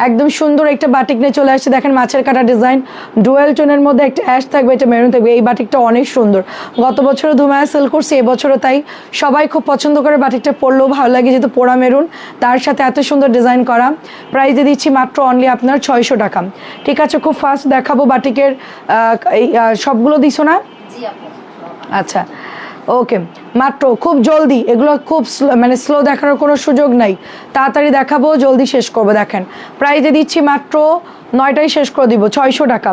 একদম সুন্দর একটা বাটিক নিয়ে চলে আসছে। দেখেন মাছের কাটা ডিজাইন, ডুয়েল টোনের মধ্যে একটা অ্যাশ থাকবে, একটা মেরুন থাকবে। এই বাটিকটা অনেক সুন্দর, গত বছরও ধুমায়া সেল করছি, এবছরও তাই। সবাই খুব পছন্দ করে, বাটিকটা পরলেও ভালো লাগে যেহেতু পোড়া মেরুন, তার সাথে এত সুন্দর ডিজাইন করা। প্রাইসে দিচ্ছি মাত্র অনলি আপনার 600 টাকা। ঠিক আছে, খুব ফাস্ট দেখাবো বাটিকের এই সবগুলো দিছো না? আচ্ছা ওকে, মাত্র খুব জলদি, এগুলো খুব মানে স্লো দেখানোর কোনো সুযোগ নাই, তাড়াতাড়ি দেখাবো, জলদি শেষ করবো। দেখেন প্রাইজে দিচ্ছি মাত্র 9টাই শেষ করে দিব, 600 টাকা।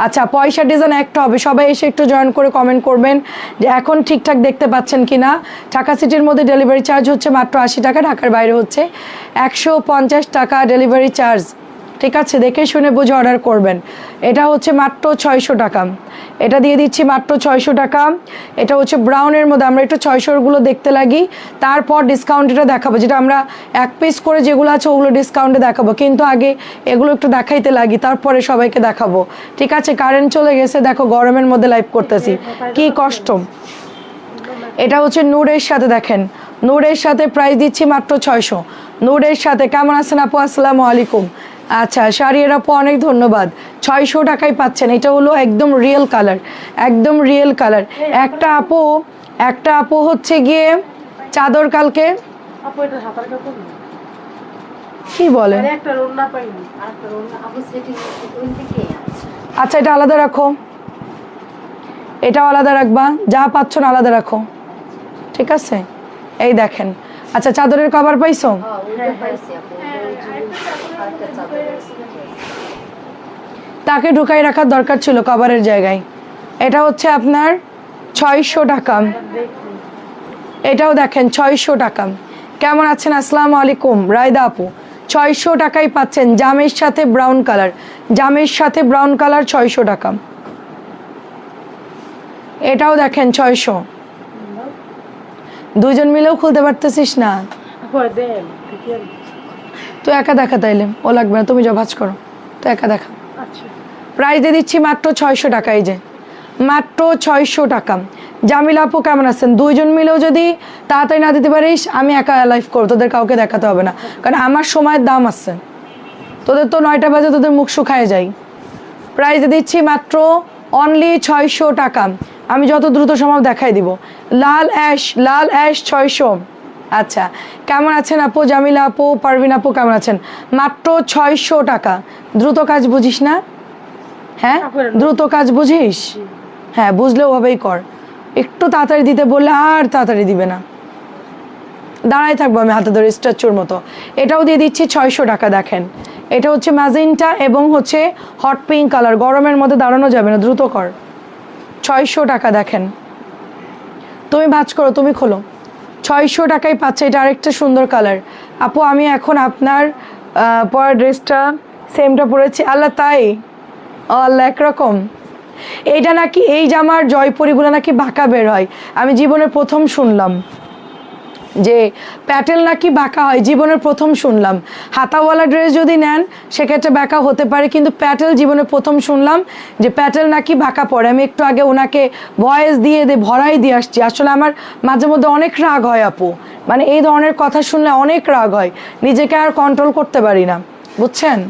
আচ্ছা, পয়সা ডিজাইন একটা হবে, সবাই এসে একটু জয়েন করে কমেন্ট করবেন যে এখন ঠিকঠাক দেখতে পাচ্ছেন কি না। ঢাকা সিটির মধ্যে ডেলিভারি চার্জ হচ্ছে মাত্র 80 টাকা, ঢাকার বাইরে হচ্ছে 150 টাকা ডেলিভারি চার্জ। ঠিক আছে, দেখে শুনে বুঝে অর্ডার করবেন। এটা হচ্ছে মাত্র 600 টাকা, এটা দিয়ে দিচ্ছি মাত্র 600 টাকা। এটা হচ্ছে ব্রাউনের মধ্যে, আমরা একটু 600গুলো দেখতে লাগি, তারপর ডিসকাউন্টেটা দেখাবো, যেটা আমরা এক পিস করে যেগুলো আছে ওগুলো ডিসকাউন্টে দেখাবো, কিন্তু আগে এগুলো একটু দেখাইতে লাগি, তারপরে সবাইকে দেখাবো। ঠিক আছে, কারেন্ট চলে গেছে, দেখো গরমের মধ্যে লাইভ করতেছি, কি কষ্ট। এটা হচ্ছে নূরের সাথে, দেখেন নূরের সাথে প্রাইস দিচ্ছি মাত্র 600। নূরের সাথে কেমন আছেন আপু? আসসালামু আলাইকুম। আচ্ছা শাড়ির আপু অনেক ধন্যবাদ, 600 টাকায় পাচ্ছেন। এটা হলো একদম রিয়েল কালার, একদম রিয়েল কালার। একটা আপু হচ্ছে গিয়ে চাদর কালকে কি বলে, আচ্ছা এটা আলাদা রাখো, এটাও আলাদা রাখবা, যা পাচ্ছ না আলাদা রাখো, ঠিক আছে। এই দেখেন, আচ্ছা চাদরের কভার পাইছো? তাকে ঢুকাই রাখার দরকার ছিল কভারের জায়গায়। এটা হচ্ছে আপনার 600 টাকা, এটাও দেখেন 600 টাকা। কেমন আছেন? আসসালামু আলাইকুম রায়দা আপু, 600 টাকায় পাচ্ছেন জামের সাথে ব্রাউন কালার, জামের সাথে ব্রাউন কালার 600 টাকা। এটাও দেখেন 600। দুইজন মিলেও খুলতে পারতেছিস না তো একা দেখা, তাইলে ও লাগবে না, তুমি যা ভাজ করো, তো একা দেখা। প্রাইস দিয়ে দিচ্ছি মাত্র 600 টাকা, এই যে মাত্র 600 টাকা। জামিলা আপু কেমন আছেন? দুইজন মিলেও যদি তাড়াতাড়ি না দিতে পারিস, আমি একা লাইভ করবো, তোদের কাউকে দেখাতে হবে না, কারণ আমার সময়ের দাম আছে, তোদের তো 9টা বাজে তোদের মুখ শুকায় যায়। প্রাইসে দিচ্ছি মাত্র অনলি 600 টাকা। আমি যত দ্রুত সম্ভব দেখাই দিব। লাল অ্যাশ 600। আচ্ছা, কেমন আছেন আপু? জামিলা আপু, পারভিন আপু কেমন আছেন? মাত্র 600 টাকা। দ্রুত কাজ বুঝিস না? হ্যাঁ দ্রুত কাজ বুঝিস, হ্যাঁ বুঝলে ওভাবেই কর, একটু তাড়াতাড়ি দিতে বললে আর তাড়াতাড়ি দিবে না, দাঁড়াই থাকবো আমি হাতে ধরে স্ট্যাচুর মতো। এটাও দিয়ে দিচ্ছি 600 টাকা। দেখেন এটা হচ্ছে ম্যাজেন্টা এবং হচ্ছে হট পিঙ্ক কালার, গরমের মধ্যে দাঁড়ানো যাবে না, দ্রুত কর, 600 টাকা। দেখেন তুমি ভাঁজ করো, তুমি খোলো, 600 টাকায় পাচ্ছে। এটা আরেকটা সুন্দর কালার। আপু আমি এখন আপনার পরা ড্রেসটা সেমটা পরেছি। আল্লাহ, তাই? ও আল্লাহ, একরকম। এইটা নাকি, এই জামার জয়পুরিগুলো নাকি বাঁকা বের হয়, আমি জীবনের প্রথম শুনলাম যে প্যাটেল নাকি বাঁকা হয়, জীবনের প্রথম শুনলাম। হাতাওয়ালা ড্রেস যদি নেন সেক্ষেত্রে বাঁকা হতে পারে, কিন্তু প্যাটেল জীবনের প্রথম শুনলাম যে প্যাটেল নাকি বাঁকা পড়ে। আমি একটু আগে ওনাকে ভয়েস দিয়ে ভরাই দিয়ে আসছি। আসলে আমার মাঝে মধ্যে অনেক রাগ হয় আপু, মানে এই ধরনের কথা শুনলে অনেক রাগ হয়, নিজেকে আর কন্ট্রোল করতে পারি না, বুঝছেন।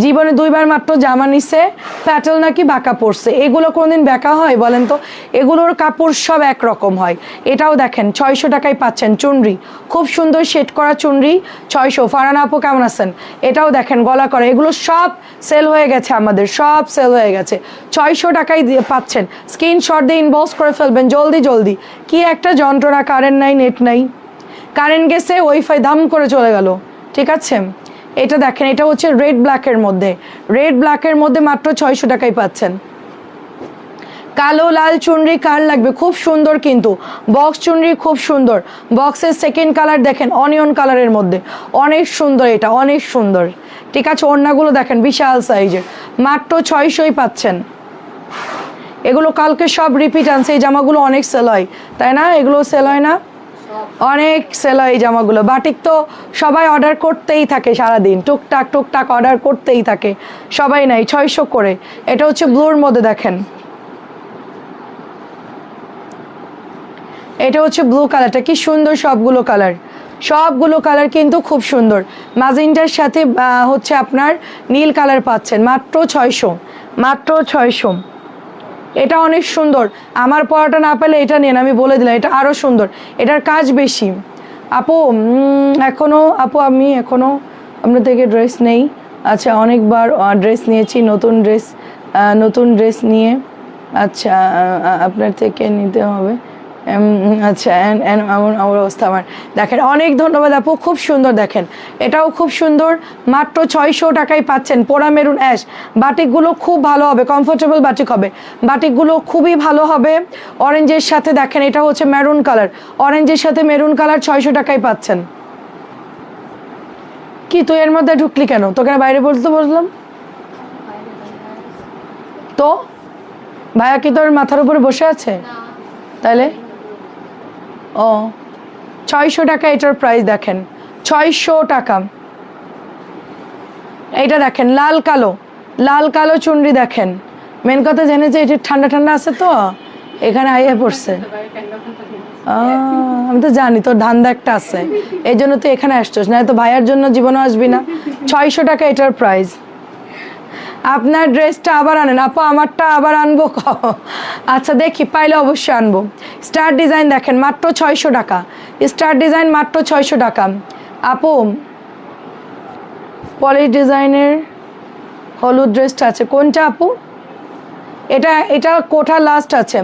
জীবনে 2বার মাত্র জামা নিছে, প্যাটেল নাকি বাঁকা পড়ছে, এগুলো কোনোদিন বাঁকা হয় বলেন তো? এগুলোর কাপড় সব একরকম হয়। এটাও দেখেন 600 টাকায় পাচ্ছেন, চুনরি, খুব সুন্দর শেড করা চুনরি 600। ফারানা আপু কেমন আছেন? এটাও দেখেন গলা করা, এগুলো সব সেল হয়ে গেছে, আমাদের সব সেল হয়ে গেছে, 600 টাকায় দিয়ে পাচ্ছেন। স্ক্রিনশট দিয়ে ইনবক্স করে ফেলবেন জলদি জলদি। কি একটা যন্ত্রণা, কারেন্ট নাই, নেট নাই, কারেন্ট গেছে, ওয়াইফাই দাম করে চলে গেল। ঠিক আছে, এটা দেখেন, এটা হচ্ছে রেড ব্ল্যাকের মধ্যে, রেড ব্ল্যাকের মধ্যে মাত্র 600 টাকায় পাচ্ছেন। কালো লাল চুনরি কার লাগবে? খুব সুন্দর, কিন্তু বক্স চুনরি খুব সুন্দর। বক্সের সেকেন্ড কালার দেখেন অনিয়ন কালারের মধ্যে, অনেক সুন্দর, এটা অনেক সুন্দর। ঠিক আছে, ওড়নাগুলো দেখেন বিশাল সাইজের, মাত্র 600ই পাচ্ছেন। এগুলো কালকে সব রিপিট আনছে, এই জামাগুলো অনেক সেল হয়, তাই না? এগুলো সেল হয় না? অনেক সেল হয় এই জামাগুলো। বাটিক তো সবাই অর্ডার করতেই থাকে সারাদিন, টুকটাক টুকটাক অর্ডার করতেই থাকে সবাই, নাই 600 করে। এটা হচ্ছে ব্লুর মধ্যে, দেখেন এটা হচ্ছে ব্লু কালারটা, কি সুন্দর সবগুলো কালার, সবগুলো কালার কিন্তু খুব সুন্দর। ম্যাজেন্টার সাথে হচ্ছে আপনার নীল কালার পাচ্ছেন মাত্র 600, মাত্র 600। এটা অনেক সুন্দর, আমার পরাটা না পেলে এটা নেন, আমি বলে দিলাম এটা আরও সুন্দর, এটার কাজ বেশি। আপু আমি এখনও আপনার থেকে ড্রেস নেই। আচ্ছা, অনেকবার ড্রেস নিয়েছি, নতুন ড্রেস নিয়ে আচ্ছা আপনার থেকে নিতে হবে। আচ্ছা এমন আমার অবস্থা আমার। দেখেন অনেক ধন্যবাদ আপু, খুব সুন্দর। দেখেন এটাও খুব সুন্দর, মাত্র 600 টাকায় পাচ্ছেন। পোড়া মেরুন অ্যাশ, বাটিকগুলো খুব ভালো হবে, কমফোর্টেবল বাটিক হবে, বাটিকগুলো খুবই ভালো হবে। অরেঞ্জের সাথে দেখেন এটা হচ্ছে মেরুন কালার, অরেঞ্জের সাথে মেরুন কালার 600 টাকায় পাচ্ছেন। কি তুই এর মধ্যে ঢুকলি কেন? তোকে বাইরে বলতে বললাম তো। ভাইয়া কি তোর মাথার উপরে বসে আছে? তাহলে ও 600 টাকা এটার প্রাইস। দেখেন 600 টাকা। এইটা দেখেন লাল কালো চুনরি। দেখেন মেন কথা জেনেছে এটা ঠান্ডা ঠান্ডা আছে তো এখানে আইয়া পড়ছে। আমি তো জানি তোর ধান্দা একটা আছে, এই জন্য তুই এখানে আসছিস, না তো ভাইয়ার জন্য জীবনও আসবি না। 600 টাকা এটার প্রাইস। আপনার ড্রেসটা আবার আনেন আপু, আমারটা আবার আনবো। আচ্ছা দেখি, পাইলে অবশ্যই আনবো। স্টার ডিজাইন দেখেন মাত্র 600 টাকা, স্টার ডিজাইন মাত্র 600 টাকা। আপু পলি ডিজাইনের হলুদ ড্রেসটা আছে কোনটা আপু? এটা কোঠা লাস্ট আছে,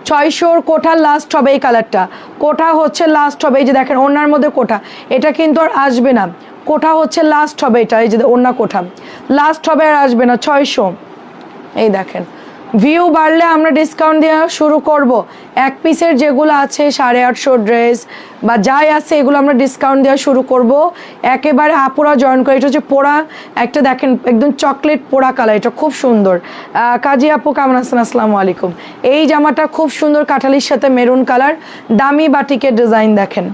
600 কোঠা লাস্ট হবে। এই কালারটা কোঠা হচ্ছে লাস্ট হবে। এই যে দেখেন ওড়নার মধ্যে কোঠা, এটা কিন্তু আর আসবে না, কোঠা হচ্ছে লাস্ট হবে। এটা এই যে ওড়না কোঠা লাস্ট হবে, আর আসবে না। 600। এই দেখেন ভিউ বাড়লে আমরা ডিসকাউন্ট দেওয়া শুরু করব। এক পিসের যেগুলো আছে 850 ড্রেস বা যাই আছে এগুলো আমরা ডিসকাউন্ট দেওয়া শুরু করব একেবারে। আপুরা জয়েন করে, এটা হচ্ছে পোড়া একটা, দেখেন একদম চকলেট পোড়া কালার, এটা খুব সুন্দর। কাজী আপু কেমন আছেন? আসসালামু আলাইকুম। এই জামাটা খুব সুন্দর, কাঠালির সাথে মেরুন কালার, দামি বাটিকের ডিজাইন। দেখেন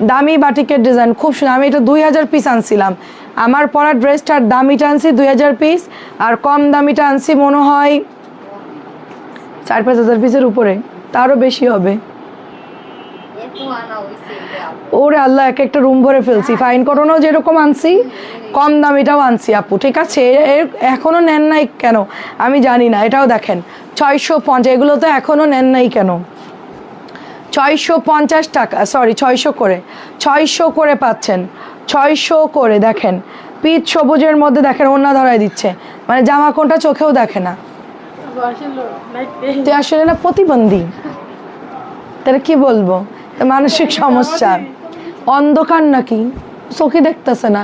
দামি বাটিকের ডিজাইন খুব সুন্দর। আমি এটা 2000 পিস আনছিলাম, আমার পরা ড্রেসটার দামিটা আনছি 2000 পিস, আর কম দামিটা আনছি মনে হয় 4-5 হাজার পিসের উপরে, তারও বেশি হবে। ওরে আল্লাহ, একটা রুম ভরে ফেলছি। ফাইন কটনও যেরকম আনছি, কম দামিটাও আনছি আপু, ঠিক আছে। এখনও নেন নাই কেন আমি জানি না। এটাও দেখেন 650, এগুলো তো এখনও নেন নাই কেন? 650 টাকা, সরি 600 করে পাচ্ছেন, 600 করে। দেখেন পিচ সবুজের মধ্যে দেখেন ওড়না ধরায় দিচ্ছে, মানে জামা কোনটা চোখেও দেখে না। তুই আসলে না প্রতিবন্ধী, তাহলে কি বলবো, মানসিক সমস্যা, অন্ধকার নাকি, চোখে দেখতেছে না।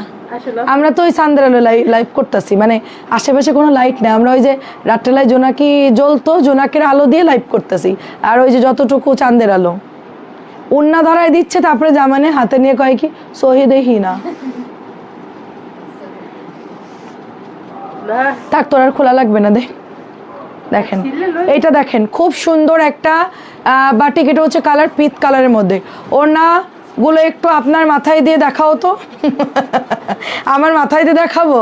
আমরা তো ওই চান্দের আলো লাইভ করতেছি, মানে আশেপাশে কোনো লাইট নেই, আমরা ওই যে রাত্রেলায় জোনাকি জ্বলতো, জোনাকের আলো দিয়ে লাইভ করতেছি, আর ওই যে যতটুকু চাঁদের আলো উন্না ধরায় দিচ্ছে, তারপরে জামানে হাতে নিয়ে কয় কি সহিদেহি না থাক, তোর আর খোলা লাগবে না। দেখেন এইটা দেখেন খুব সুন্দর একটা বাটিক, এটা হচ্ছে কালার পিত কালারের মধ্যে। ওড়না গুলো একটু আপনার মাথায় দিয়ে দেখাও তো। আমার মাথায় দিয়ে দেখাবো?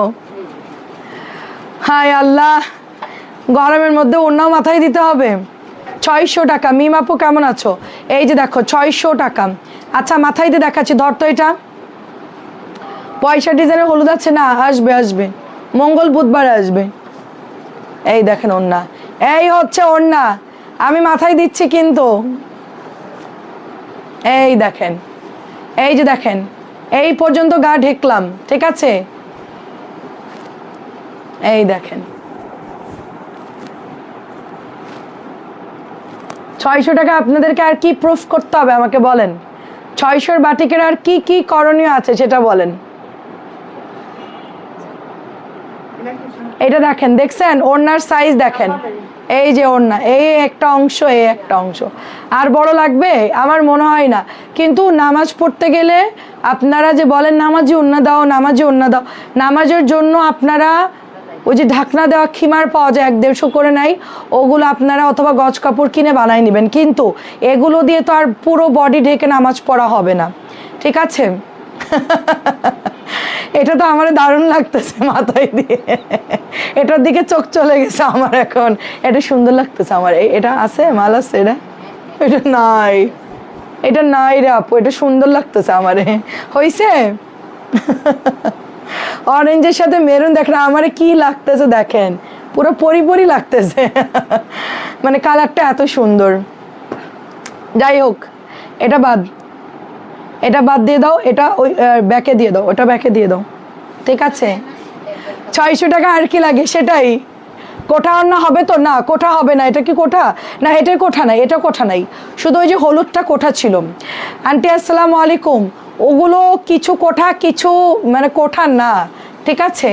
হায় আল্লাহ, গরমের মধ্যে ওড়নাও মাথায় দিতে হবে। 600 টাকা। মিম আপু কেমন আছো? এই যে দেখো 600 টাকা। আচ্ছা মাথায় দিয়ে দেখাচ্ছি, ধর তো এটা। পয়সা ডিজাইনের হলুদ আছে না? আসবে মঙ্গল বুধবার আসবে। এই দেখেন ওড়না, এই হচ্ছে ওড়না, আমি মাথায় দিচ্ছি কিন্তু। এই দেখেন, এই যে দেখেন এই পর্যন্ত গা ঢেকলাম, ঠিক আছে। এই দেখেন 600 টাকা। আপনাদেরকে আর কি প্রুফ করতে হবে আমাকে বলেন? 600 বাটিকের আর কি কি করণীয় আছে সেটা বলেন। এটা দেখেন, দেখছেন ওড়নার সাইজ দেখেন, এই যে ওড়না, এই একটা অংশ, এই একটা অংশ। আর বড় লাগবে আমার মনে হয় না, কিন্তু নামাজ পড়তে গেলে আপনারা যে বলেন নামাজি ওড়না দাও, নামাজি ওড়না দাও, নামাজের জন্য আপনারা ওই যে ঢাকনা দেওয়া খিমার পাওয়া যায় 100-150 করে নাই, ওগুলো আপনারা অথবা গজ কাপড় কিনে বানাই নেবেন, কিন্তু এগুলো দিয়ে তো আর পুরো বডি ঢেকে নামাজ পড়া হবে না, ঠিক আছে। এটা তো আমার দারুণ লাগতেছে মাথায় দিয়ে, এটার দিকে চোখ চলে গেছে আমার এখন। এটা সুন্দর লাগতেছে আমার। এটা আছে মাল আছে, এটা নাই। এটা নাই রে আপু, এটা সুন্দর লাগতেছে আমারে। হইছে? অরেঞ্জের সাথে মেরুন দেখেন আমারে কি লাগতেছে, দেখেন পুরো পরি লাগতেছে। মানে কালারটা এত সুন্দর। যাই হোক, এটা বাদ, এটা বাদ দিয়ে দাও, এটা ওই ব্যাকে দিয়ে দাও, ওটা ব্যাকে দিয়ে দাও, ঠিক আছে? 600 টাকা আর কি লাগে সেটাই। কোঠা অন্য হবে তো? না কোঠা হবে না। এটা কি কোঠা? না এটার কোঠা নাই, এটা কোঠা নাই, শুধু ওই যে হলুদটা কোঠা ছিল। আন্টি আসসালামু আলাইকুম, ওগুলো কিছু কোঠা কিছু মানে কোঠা না, ঠিক আছে?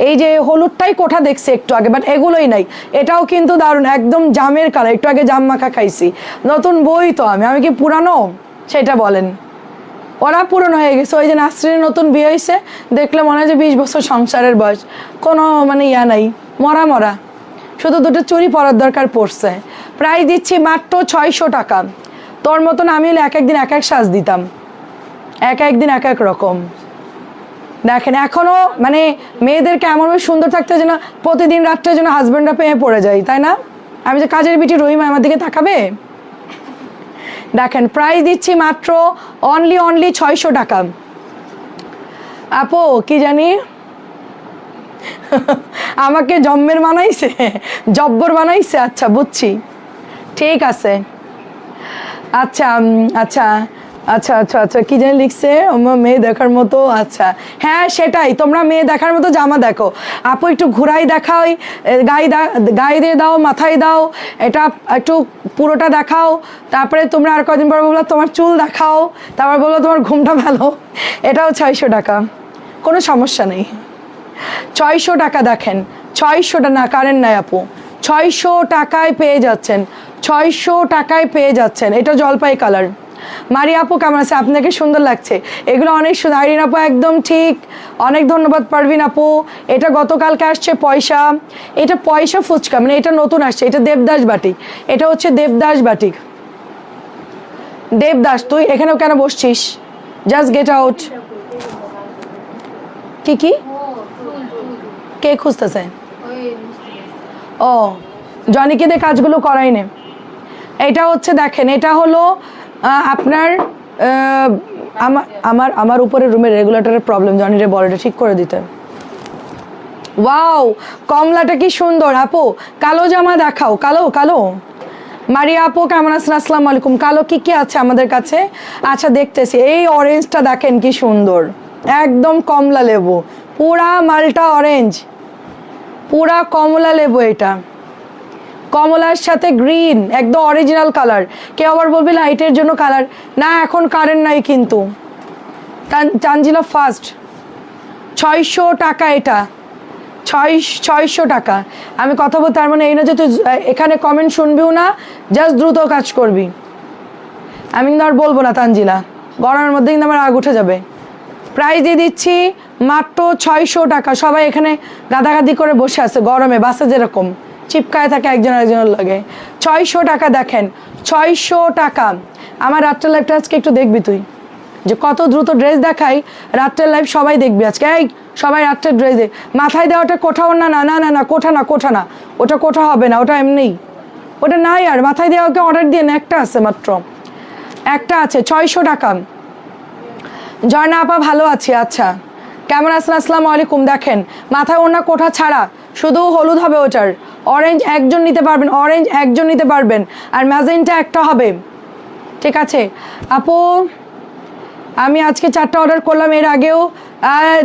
এই যে হলুদটাই কোঠা দেখছি একটু আগে, বাট এগুলোই নাই। এটাও কিন্তু দারুণ, একদম জামের কালার, একটু আগে জাম মাখা খাইছি। নতুন বই তো আমি কি পুরানো সেটা বলেন? ওরা পুরনো হয়ে গেছে। ওই যে নাসরিনের নতুন বিয়ে হয়েছে, দেখলে মনে হয় যে 20 বছর সংসারের বয়স, কোনো মানে ইয়া নাই, মরা মরা, শুধু দুটো চুড়ি পরার দরকার পড়ছে। প্রাইস দিচ্ছি মাত্র 600 টাকা। তোর মতন আমি হলে এক একদিন এক এক সাজ দিতাম, এক একদিন এক এক রকম। দেখেন এখনো মানে মেয়েদেরকে এমনভাবে সুন্দর থাকতে যেন প্রতিদিন রাত্রে যেন হাজব্যান্ডরা পেয়ে পড়ে যায়, তাই না? আমি যে কাজের বিটি রহিমা আমার দিকে তাকাবে। দেখেন প্রাইস দিচ্ছি মাত্র অনলি 600 টাকা। আপু কি জানি আমাকে জম্মের বানাইছে, জব্বর বানাইছে। আচ্ছা বুঝছি, ঠিক আছে। আচ্ছা আচ্ছা আচ্ছা আচ্ছা আচ্ছা কি জানি লিখছে, মেয়ে দেখার মতো। আচ্ছা হ্যাঁ সেটাই, তোমরা মেয়ে দেখার মতো জামা দেখো। আপু একটু ঘুরাই দেখাও, গায়ে দিয়ে দাও, মাথায় দাও, এটা একটু পুরোটা দেখাও। তারপরে তোমরা আর কদিন পর বললো তোমার চুল দেখাও, তারপর বললো তোমার ঘুমটা ভালো। এটাও 600 টাকা, কোনো সমস্যা নেই। 600 টাকা। দেখেন 600 টাকা না, কারেন্ট নাই আপু, 600 টাকায় পেয়ে যাচ্ছেন, 600 টাকায় পেয়ে যাচ্ছেন। এটা জলপাই কালার। মারি আপু কেমন আছে? আপনাকে সুন্দর লাগছে, এগুলো অনেক সুন্দর। আইরিন আপু একদম ঠিক, অনেক ধন্যবাদ। পারভিন আপু এটা গতকালকে আসছে পয়সা, এটা পয়সা ফুচকা, মানে এটা নতুন আসছে, এটা দেবদাস বাটিক, এটা হচ্ছে দেবদাস বাটিক। দেবদাস তুই এখানেও কেন বসছিস? Just get out. কি কি কে খুঁজতেছে? ও জনিকে দিয়ে কাজগুলো করাই নে। এটা হচ্ছে দেখেন, এটা হলো আপনার আমার উপরে রুমের রেগুলেটরের প্রবলেম, জনিরে বল এটা ঠিক করে দিতে। ওয়াও কমলাটা কি সুন্দর। আপু কালো জামা দেখাও, কালো কালো। মারিয়া আপু কেমন আছেন? আসসালামু আলাইকুম। কালো কি কি আছে আমাদের কাছে? আচ্ছা দেখতেছি। এই অরেঞ্জটা দেখেন কি সুন্দর, একদম কমলা লেবু, পুরা মালটা অরেঞ্জ, পুরা কমলা লেবু। এটা কমলার সাথে গ্রিন, একদম অরিজিনাল কালার। কেউ আবার বলবি লাইটের জন্য কালার না, এখন কারেন্ট নাই কিন্তু। তানজিলা ফার্স্ট 600 টাকা, এটা 600 টাকা। আমি কথা বলতে তার মানে এই না যে তুই এখানে কমেন্ট শুনবিও না, জাস্ট দ্রুত কাজ করবি। আমি কিন্তু আর বলবো না তানজিলা, গরমের মধ্যে কিন্তু আমার আগ উঠে যাবে। প্রাইস দিয়ে দিচ্ছি মাত্র 600 টাকা। সবাই এখানে গাদাগাদি করে বসে আছে গরমে, বাসে যেরকম চিপকায় থাকে একজন আরেকজনের লাগে। 600 টাকা। দেখেন 600 টাকা। আমার রাত্রের লাইফটা আজকে একটু দেখবি তুই, যে কত দ্রুত ড্রেস দেখাই। রাত্রের লাইফ সবাই দেখবি আজকে। এই সবাই রাত্রের ড্রেস দে। মাথায় দেওয়াটা কোঠাও না, না না না না কোঠা না, কোঠা না, ওটা কোঠা হবে না, ওটা এমনি, ওটা নাই। আর মাথায় দেওয়াকে অর্ডার দিয়ে না, একটা আছে মাত্র, একটা আছে। 600 টাকা। জয়না আপা ভালো আছি। আচ্ছা কেমন আছেন? আসসালামু আলাইকুম। দেখেন মাথায় ওড়না কোঠা ছাড়া, শুধু হলুদ হবে ওটার। অরেঞ্জ একজন নিতে পারবেন, অরেঞ্জ একজন নিতে পারবেন, আর ম্যাজেন্টা একটা হবে, ঠিক আছে? আপু আমি আজকে 4টা অর্ডার করলাম, এর আগেও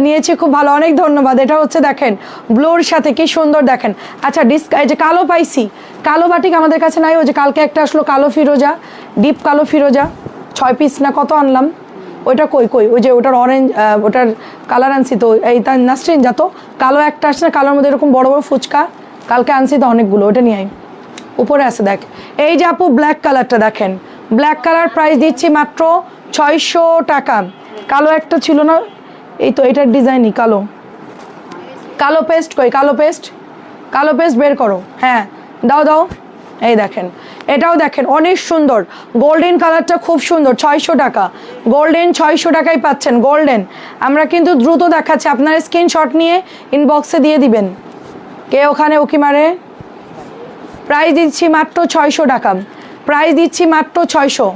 নিয়েছি, খুব ভালো, অনেক ধন্যবাদ। এটা হচ্ছে দেখেন ব্লুর সাথে কি সুন্দর, দেখেন। আচ্ছা এই যে কালো পাইছি, কালো বাটিক আমাদের কাছে নাই। ওই যে কালকে একটা আসলো কালো ফিরোজা, ডিপ কালো ফিরোজা, 6 পিস না কত আনলাম, ওইটা কই কই, ওই যে ওটার অরেঞ্জ, ওটার কালার আনছি তো। এই তার নাসরিন যা তো কালো একটা আসছে না, কালোর মধ্যে এরকম বড় বড় ফুচকা, কালকে আনছি তো অনেকগুলো, ওটা নিয়ে আই। উপরে আছে দেখ। এই যে আপু ব্ল্যাক কালারটা দেখেন, ব্ল্যাক কালার প্রাইস দিচ্ছি মাত্র 600 টাকা। কালো একটা ছিল না, এই তো এটার ডিজাইনই কালো। কালো পেস্ট কই, কালো পেস্ট, কালো পেস্ট বের করো। হ্যাঁ দাও দাও। এই দেখেন এটাও দেখেন অনেক সুন্দর, গোল্ডেন কালারটা খুব সুন্দর। 600 টাকা গোল্ডেন, 600 টাকায় পাচ্ছেন গোল্ডেন। আমরা কিন্তু দ্রুত দেখাচ্ছি, আপনারা স্ক্রিনশট নিয়ে ইনবক্সে দিয়ে দিবেন। কে ওখানে উকি মারে? প্রাইস দিচ্ছি মাত্র 600 টাকা, প্রাইস দিচ্ছি মাত্র 600।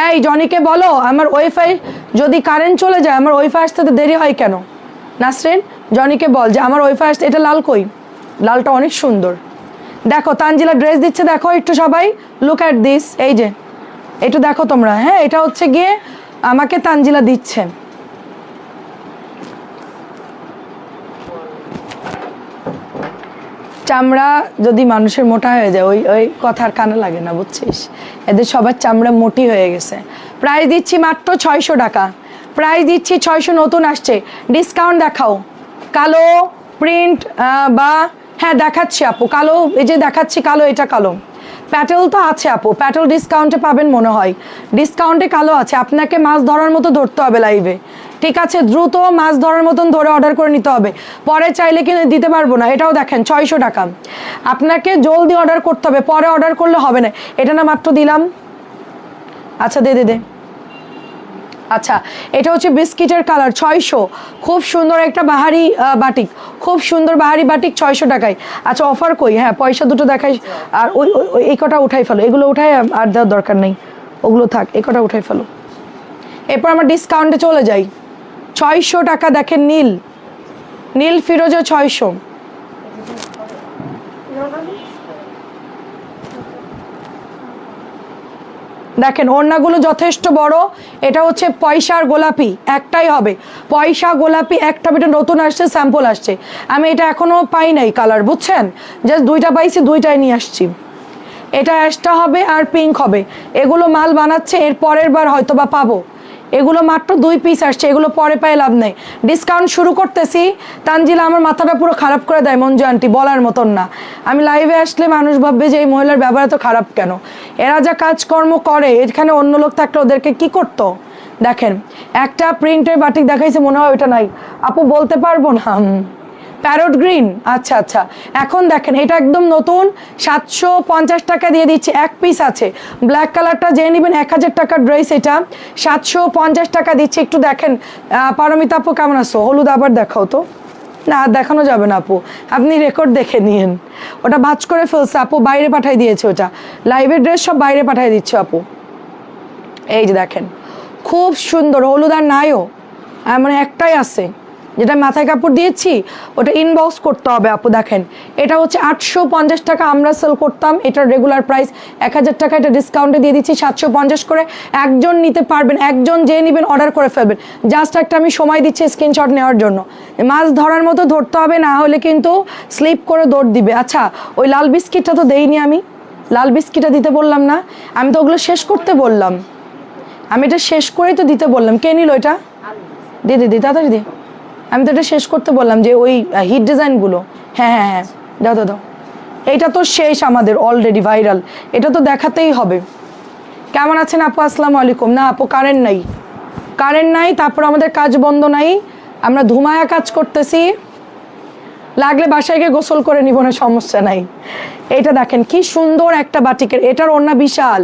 এই জনিকে বলো আমার ওয়াইফাই যদি কারেন্ট চলে যায় আমার ওয়াইফাই আসতে তো দেরি হয় কেন? নাসরিন জনিকে বল যে আমার ওয়াইফাই আসতে, এটা লাল কই, লালটা অনেক সুন্দর। দেখো তানজিলা ড্রেস দিচ্ছে, দেখো একটু সবাই লুক অ্যাট দিস, এই যে একটু দেখো তোমরা। হ্যাঁ এটা হচ্ছে গিয়ে আমাকে তানজিলা দিচ্ছে। চামড়া যদি মানুষের মোটা হয়ে যায় ওই ওই কথার কানে লাগে না, বুঝছিস? এদের সবার চামড়া মোটি হয়ে গেছে। প্রাইস দিচ্ছি মাত্র 600 টাকা, প্রাইস দিচ্ছি 600, নতুন আসছে, ডিসকাউন্ট দেখাও। কালো প্রিন্ট বা হ্যাঁ দেখাচ্ছি আপু, কালো এই যে দেখাচ্ছি কালো, এটা কালো। প্যাটেল তো আছে আপু, প্যাটেল ডিসকাউন্টে পাবেন মনে হয়, ডিসকাউন্টে কালো আছে। আপনাকে মাছ ধরার মতো ধরতে হবে লাইভে, ঠিক আছে? দ্রুত মাছ ধরার মতন ধরে অর্ডার করে নিতে হবে, পরে চাইলে কিন্তু দিতে পারবো না। এটাও দেখেন 600 টাকা, আপনাকে জলদি অর্ডার করতে হবে, পরে অর্ডার করলে হবে না। এটা না মাত্র দিলাম, আচ্ছা দে দে দে। আচ্ছা এটা হচ্ছে বিস্কিটের কালার, 600, খুব সুন্দর একটা বাহারি বাটিক, খুব সুন্দর বাহারি বাটিক 600 টাকায়। আচ্ছা অফার কই, হ্যাঁ পয়সা দুটো দেখাই। আর ওই এই কটা উঠাই ফেলো, এগুলো উঠাই আর দেওয়ার দরকার নেই, ওগুলো থাক, এই কটা উঠাই ফেলো। এরপর আমরা ডিসকাউন্টে চলে যাই। 600 টাকা দেখেন, নীল নীল ফিরোজা 600। দেখেন ওড়নাগুলো যথেষ্ট বড়, এটা হচ্ছে পয়সার গোলাপি, একটাই হবে পয়সা গোলাপি, একটা এটা নতুন আসছে, স্যাম্পল আসছে, আমি এটা এখনো পাই নাই কালার, বুঝছেন? জাস্ট দুইটা পাইছি, দুইটাই নিয়ে আসছি। এটা অ্যাশটা হবে আর পিঙ্ক হবে, এগুলো মাল বানাচ্ছে, এর পরের বার হয়তো বা পাবো। এগুলো মাত্র 2 পিস আসছে, এগুলো পরে পাই লাভ নেই। ডিসকাউন্ট শুরু করতেছি। তানজিলা আমার মাথাটা পুরো খারাপ করে দেয় মঞ্জু আন্টি, বলার মতন না। আমি লাইভে আসলে মানুষ ভাববে যে এই মহিলার ব্যবহার এত খারাপ কেন। এরা যা কাজকর্ম করে, এখানে অন্য লোক থাকলে ওদেরকে কি করতো। দেখেন একটা প্রিন্টের বাটিক দেখাইছে, মনে হয় ওইটা নাই আপু, বলতে পারবো না। প্যারট গ্রিন, আচ্ছা আচ্ছা। এখন দেখেন এটা একদম নতুন, 750 টাকা দিয়ে দিচ্ছি, এক পিস আছে। ব্ল্যাক কালারটা যে নেবেন 1000 টাকার ড্রেস, এটা 750 টাকা দিচ্ছি। একটু দেখেন পারমিতা আপু কেমন আছো? হলুদ আবার দেখাও তো। না দেখানো যাবে না আপু, আপনি রেকর্ড দেখে নিন। ওটা ভাঁজ করে ফেলছে আপু, বাইরে পাঠাই দিয়েছে, ওটা লাইভের ড্রেস সব বাইরে পাঠাই দিচ্ছে আপু। এই যে দেখেন খুব সুন্দর, হলুদ আর নাইও, মানে একটাই আছে, যেটা মাথায় কাপড় দিয়েছি ওটা ইনবক্স করতে হবে আপু। দেখেন এটা হচ্ছে 850 টাকা আমরা সেল করতাম, এটার রেগুলার প্রাইস 1000 টাকা, এটা ডিসকাউন্টে দিয়ে দিচ্ছি 750 করে। একজন নিতে পারবেন, একজন যে নেবেন অর্ডার করে ফেলবেন। জাস্ট একটা আমি সময় দিচ্ছি স্ক্রিনশট নেওয়ার জন্য, মাছ ধরার মতো ধরতে হবে, না হলে কিন্তু স্লিপ করে দৌড় দিবে। আচ্ছা ওই লাল বিস্কিটটা তো দেইনি আমি, লাল বিস্কিটটা দিতে বললাম না, আমি তো ওগুলো শেষ করতে বললাম, আমি এটা শেষ করেই তো দিতে বললাম। কে নিল এটা? দিদি দি তাড়াতাড়ি দি, আমি তো এটা শেষ করতে বললাম যে ওই হিট ডিজাইনগুলো। হ্যাঁ হ্যাঁ হ্যাঁ দাও দাও দাও, এইটা তো শেষ আমাদের অলরেডি ভাইরাল, এটা তো দেখাতেই হবে। কেমন আছেন আপু? আসসালামু আলাইকুম। না আপু কারেন্ট নাই, কারেন্ট নাই, তারপর আমাদের কাজ বন্ধ নাই, আমরা ধুমায়া কাজ করতেছি, লাগলে বাসায় গিয়ে গোসল করে নিব না, সমস্যা নাই। এটা দেখেন কি সুন্দর একটা বাটিকের, এটার ওড়না বিশাল,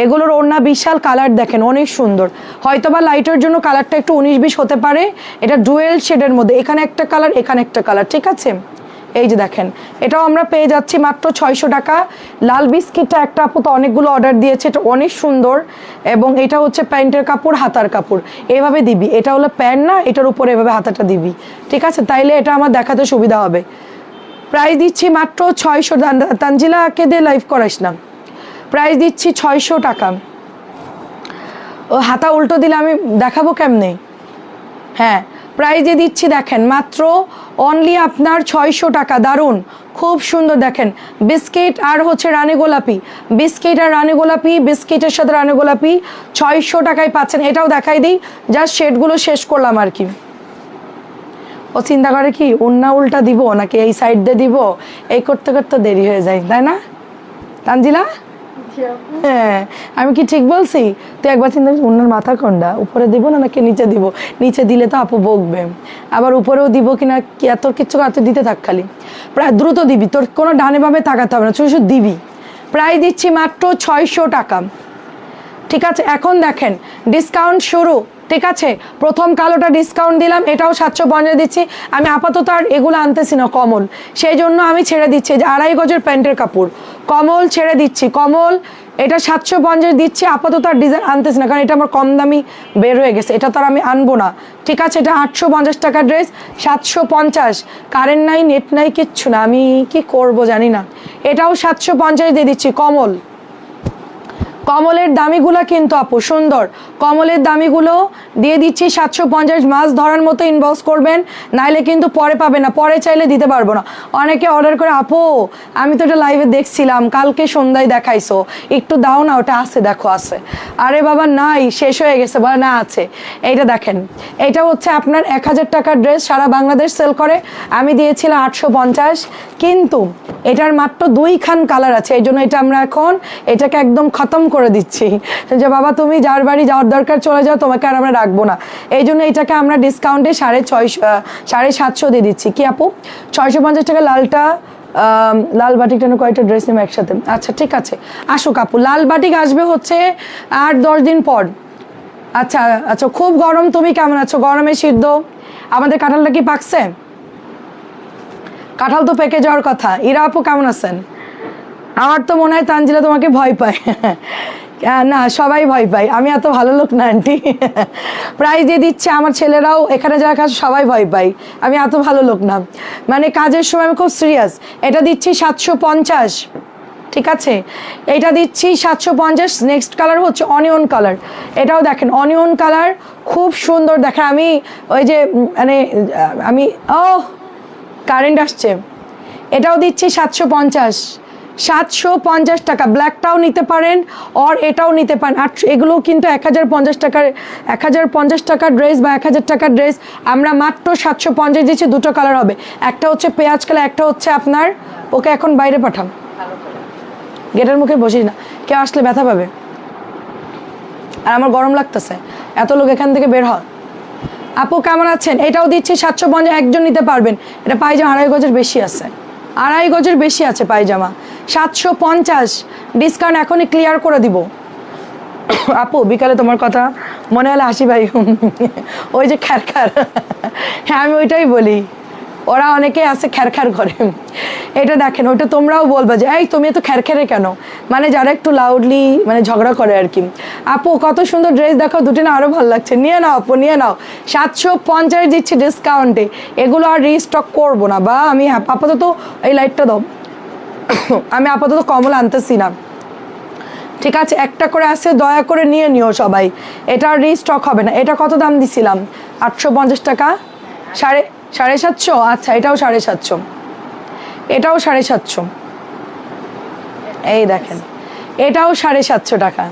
এগুলোর ওড়না বিশাল, কালার দেখেন অনেক সুন্দর। হয়তো বা লাইটের জন্য কালারটা একটু 19-20 হতে পারে, এটা ডুয়েল শেডের মধ্যে, এখানে একটা কালার এখানে একটা কালার, ঠিক আছে? এই যে দেখেন এটাও আমরা পেয়ে যাচ্ছি মাত্র 600 টাকা। লাল বিস্কিটটা একটা আপু তো অনেকগুলো অর্ডার দিয়েছে, এটা অনেক সুন্দর, এবং এটা হচ্ছে প্যান্টের কাপড়, হাতার কাপড় এইভাবে দিবি, এটা হলো প্যান্ট না, এটার উপরে এভাবে হাতাটা দিবি, ঠিক আছে? তাইলে এটা আমার দেখাতে সুবিধা হবে। প্রাইস দিচ্ছি মাত্র 600, তানজিলাকে দিয়ে লাইভ করাইস না। প্রাইস দিচ্ছি 600 টাকা। ও হাতা উল্টো দিলে আমি দেখাবো কেমনে? হ্যাঁ প্রাইজে দিচ্ছি দেখেন মাত্র অনলি আপনার 600 টাকা। দারুণ খুব সুন্দর, দেখেন বিস্কিট আর হচ্ছে রানী গোলাপি, বিস্কিট আর রানী গোলাপি, বিস্কিটের সাথে রানী গোলাপি 600 টাকায় পাচ্ছেন। এটাও দেখাই দিই, জাস্ট শেডগুলো শেষ করলাম আর কি। ও চিন্তা করে কি উন্না উল্টা দিব নাকি এই সাইড দিয়ে দিব, এই করতে করতে দেরি হয়ে যায়, তাই না তানজিলা? হ্যাঁ আমি কি ঠিক বলছি? তুই একবার চিন্তা করছিস উন্নার মাথা কোনটা, উপরে দিব না নাকি নিচে দিব? নিচে দিলে তো আপু বকবে, আবার উপরেও দিব কিনা কি, তোর কিচ্ছু কাছে দিতে থাক, খালি প্রায় দ্রুত দিবি, তোর কোনো ডানে বামে তাকাতে হবে না, শুধু দিবি। প্রায় দিচ্ছি মাত্র 600 টাকা, ঠিক আছে? এখন দেখেন ডিসকাউন্ট শুরু, ঠিক আছে, প্রথম কালোটা ডিসকাউন্ট দিলাম, এটাও 750 দিচ্ছি। আমি আপাতত আর এগুলো আনতেছি না কমল, সেই জন্য আমি ছেড়ে দিচ্ছি যে 2.5 গজের প্যান্টের কাপড় কমল ছেড়ে দিচ্ছি। কমল এটা 750 দিচ্ছি, আপাতত আর ডিজাইন আনতেছি না, কারণ এটা আমার কম দামি বের হয়ে গেছে, এটা তো আর আমি আনবো না। ঠিক আছে, এটা 850 টাকার ড্রেস, 750। কারেন্ট নাই, নেট নাই, কিচ্ছু না, আমি কি করব জানি না। এটাও 750 দিয়ে দিচ্ছি। কমল, কমলের দামিগুলো কিন্তু আপু সুন্দর, কমলের দামিগুলো দিয়ে দিচ্ছি 750। মাছ ধরার মতো ইনবক্স করবেন, নাইলে কিন্তু পরে পাবে না, পরে চাইলে দিতে পারবো না। অনেকে অর্ডার করে, আপু আমি তো এটা লাইভে দেখছিলাম, কালকে সন্ধ্যায় দেখাইছো, একটু দাও না, ওটা আছে, দেখো আছে। আরে বাবা নাই, শেষ হয়ে গেছে, বলে না আছে। এইটা দেখেন, এটা হচ্ছে আপনার 1000 টাকার ড্রেস, সারা বাংলাদেশ সেল করে, আমি দিয়েছিলাম 850, কিন্তু এটার মাত্র 2খান কালার আছে, এই জন্য এটা আমরা এখন এটাকে একদম খতম করে দিচ্ছি যে বাবা তুমি যার বাড়ি যাওয়ার দরকার চলে যাও, তোমাকে আর আমরা রাখবো না। এই জন্য এটাকে আমরা ডিসকাউন্টে 750 দিয়ে দিচ্ছি। কি আপু 650 টাকা লালটা, লাল বাটিক কেন কয়টা ড্রেস নেবে একসাথে? আচ্ছা ঠিক আছে, আসুক আপু, লাল বাটিক আসবে হচ্ছে 8-10 দিন পর। আচ্ছা আচ্ছা, খুব গরম, তুমি কেমন আছো? গরমে সিদ্ধ। আমাদের কাঁঠালটা কি পাকছে? কাঁঠাল তো পেকে যাওয়ার কথা। ইরা আপু কেমন আছেন? আমার তো মনে হয় তানজিলা তোমাকে ভয় পায়। না, সবাই ভয় পায়, আমি এত ভালো লোক না আন্টি। প্রাইজ দিয়ে দিচ্ছে, আমার ছেলেরাও এখানে যারা কাজ সবাই ভয় পায়, আমি এত ভালো লোক না, মানে কাজের সময় আমি খুব সিরিয়াস। এটা দিচ্ছি 750, ঠিক আছে, এটা দিচ্ছি 750। নেক্সট কালার হচ্ছে অনিয়ন কালার, এটাও দেখেন অনিয়ন কালার, খুব সুন্দর দেখেন। আমি ওই যে মানে আমি কারেন্ট আসছে, এটাও দিচ্ছি 750 টাকা। ব্ল্যাকটাও নিতে পারেন, আর এটাও নিতে পারেন। আর এগুলো কিন্তু 1050 টাকার, 1050 টাকার ড্রেস বা 1000 টাকার ড্রেস আমরা মাত্র 750 দিচ্ছি। দুটো কালার হবে, একটা হচ্ছে পেঁয়াজ কালার, একটা হচ্ছে আপনার, ওকে এখন বাইরে পাঠাম, গেটের মুখে বসিস না, কেউ আসলে ব্যথা পাবে। আর আমার গরম লাগতেছে, এত লোক এখান থেকে বের হয়। আপু কেমন আছেন? এটাও দিচ্ছি 750, একজন নিতে পারবেন। এটা পায়জামা 2.5 গজের বেশি আছে, 2.5 গজের বেশি আছে পায়জামা, 750 ডিসকাউন্ট এখনই ক্লিয়ার করে দিব। আপু বিকালে তোমার কথা মনে হলে হাসি ভাই, ওই যে খ্যারখ্যার, হ্যাঁ আমি ওইটাই বলি, ওরা অনেকে আছে খ্যারখ্যার করে। এটা দেখেন, ওইটা তোমরাও বলবা যে এই তুমি এত খ্যারখ্যারে কেন, মানে যারা একটু লাউডলি মানে ঝগড়া করে আর কি। আপু কত সুন্দর ড্রেস দেখো, দুটো না আরও ভালো লাগছে, নিয়ে নাও আপু নিয়ে নাও, 750 দিচ্ছি ডিসকাউন্টে। এগুলো আর রিস্টক করবো না, বা আমি আপাতত এই লাইটটা দাও, আমি আপাতত কমল আনতেছি না, ঠিক আছে, একটা করে আছে, দয়া করে নিয়ে নিও সবাই, এটা আর রিস্টক হবে না। এটা কত দাম দিছিলাম? 850 টাকা, 750। আচ্ছা এটাও 750, এটাও 750, এই দেখেন এটাও 750 টাকা।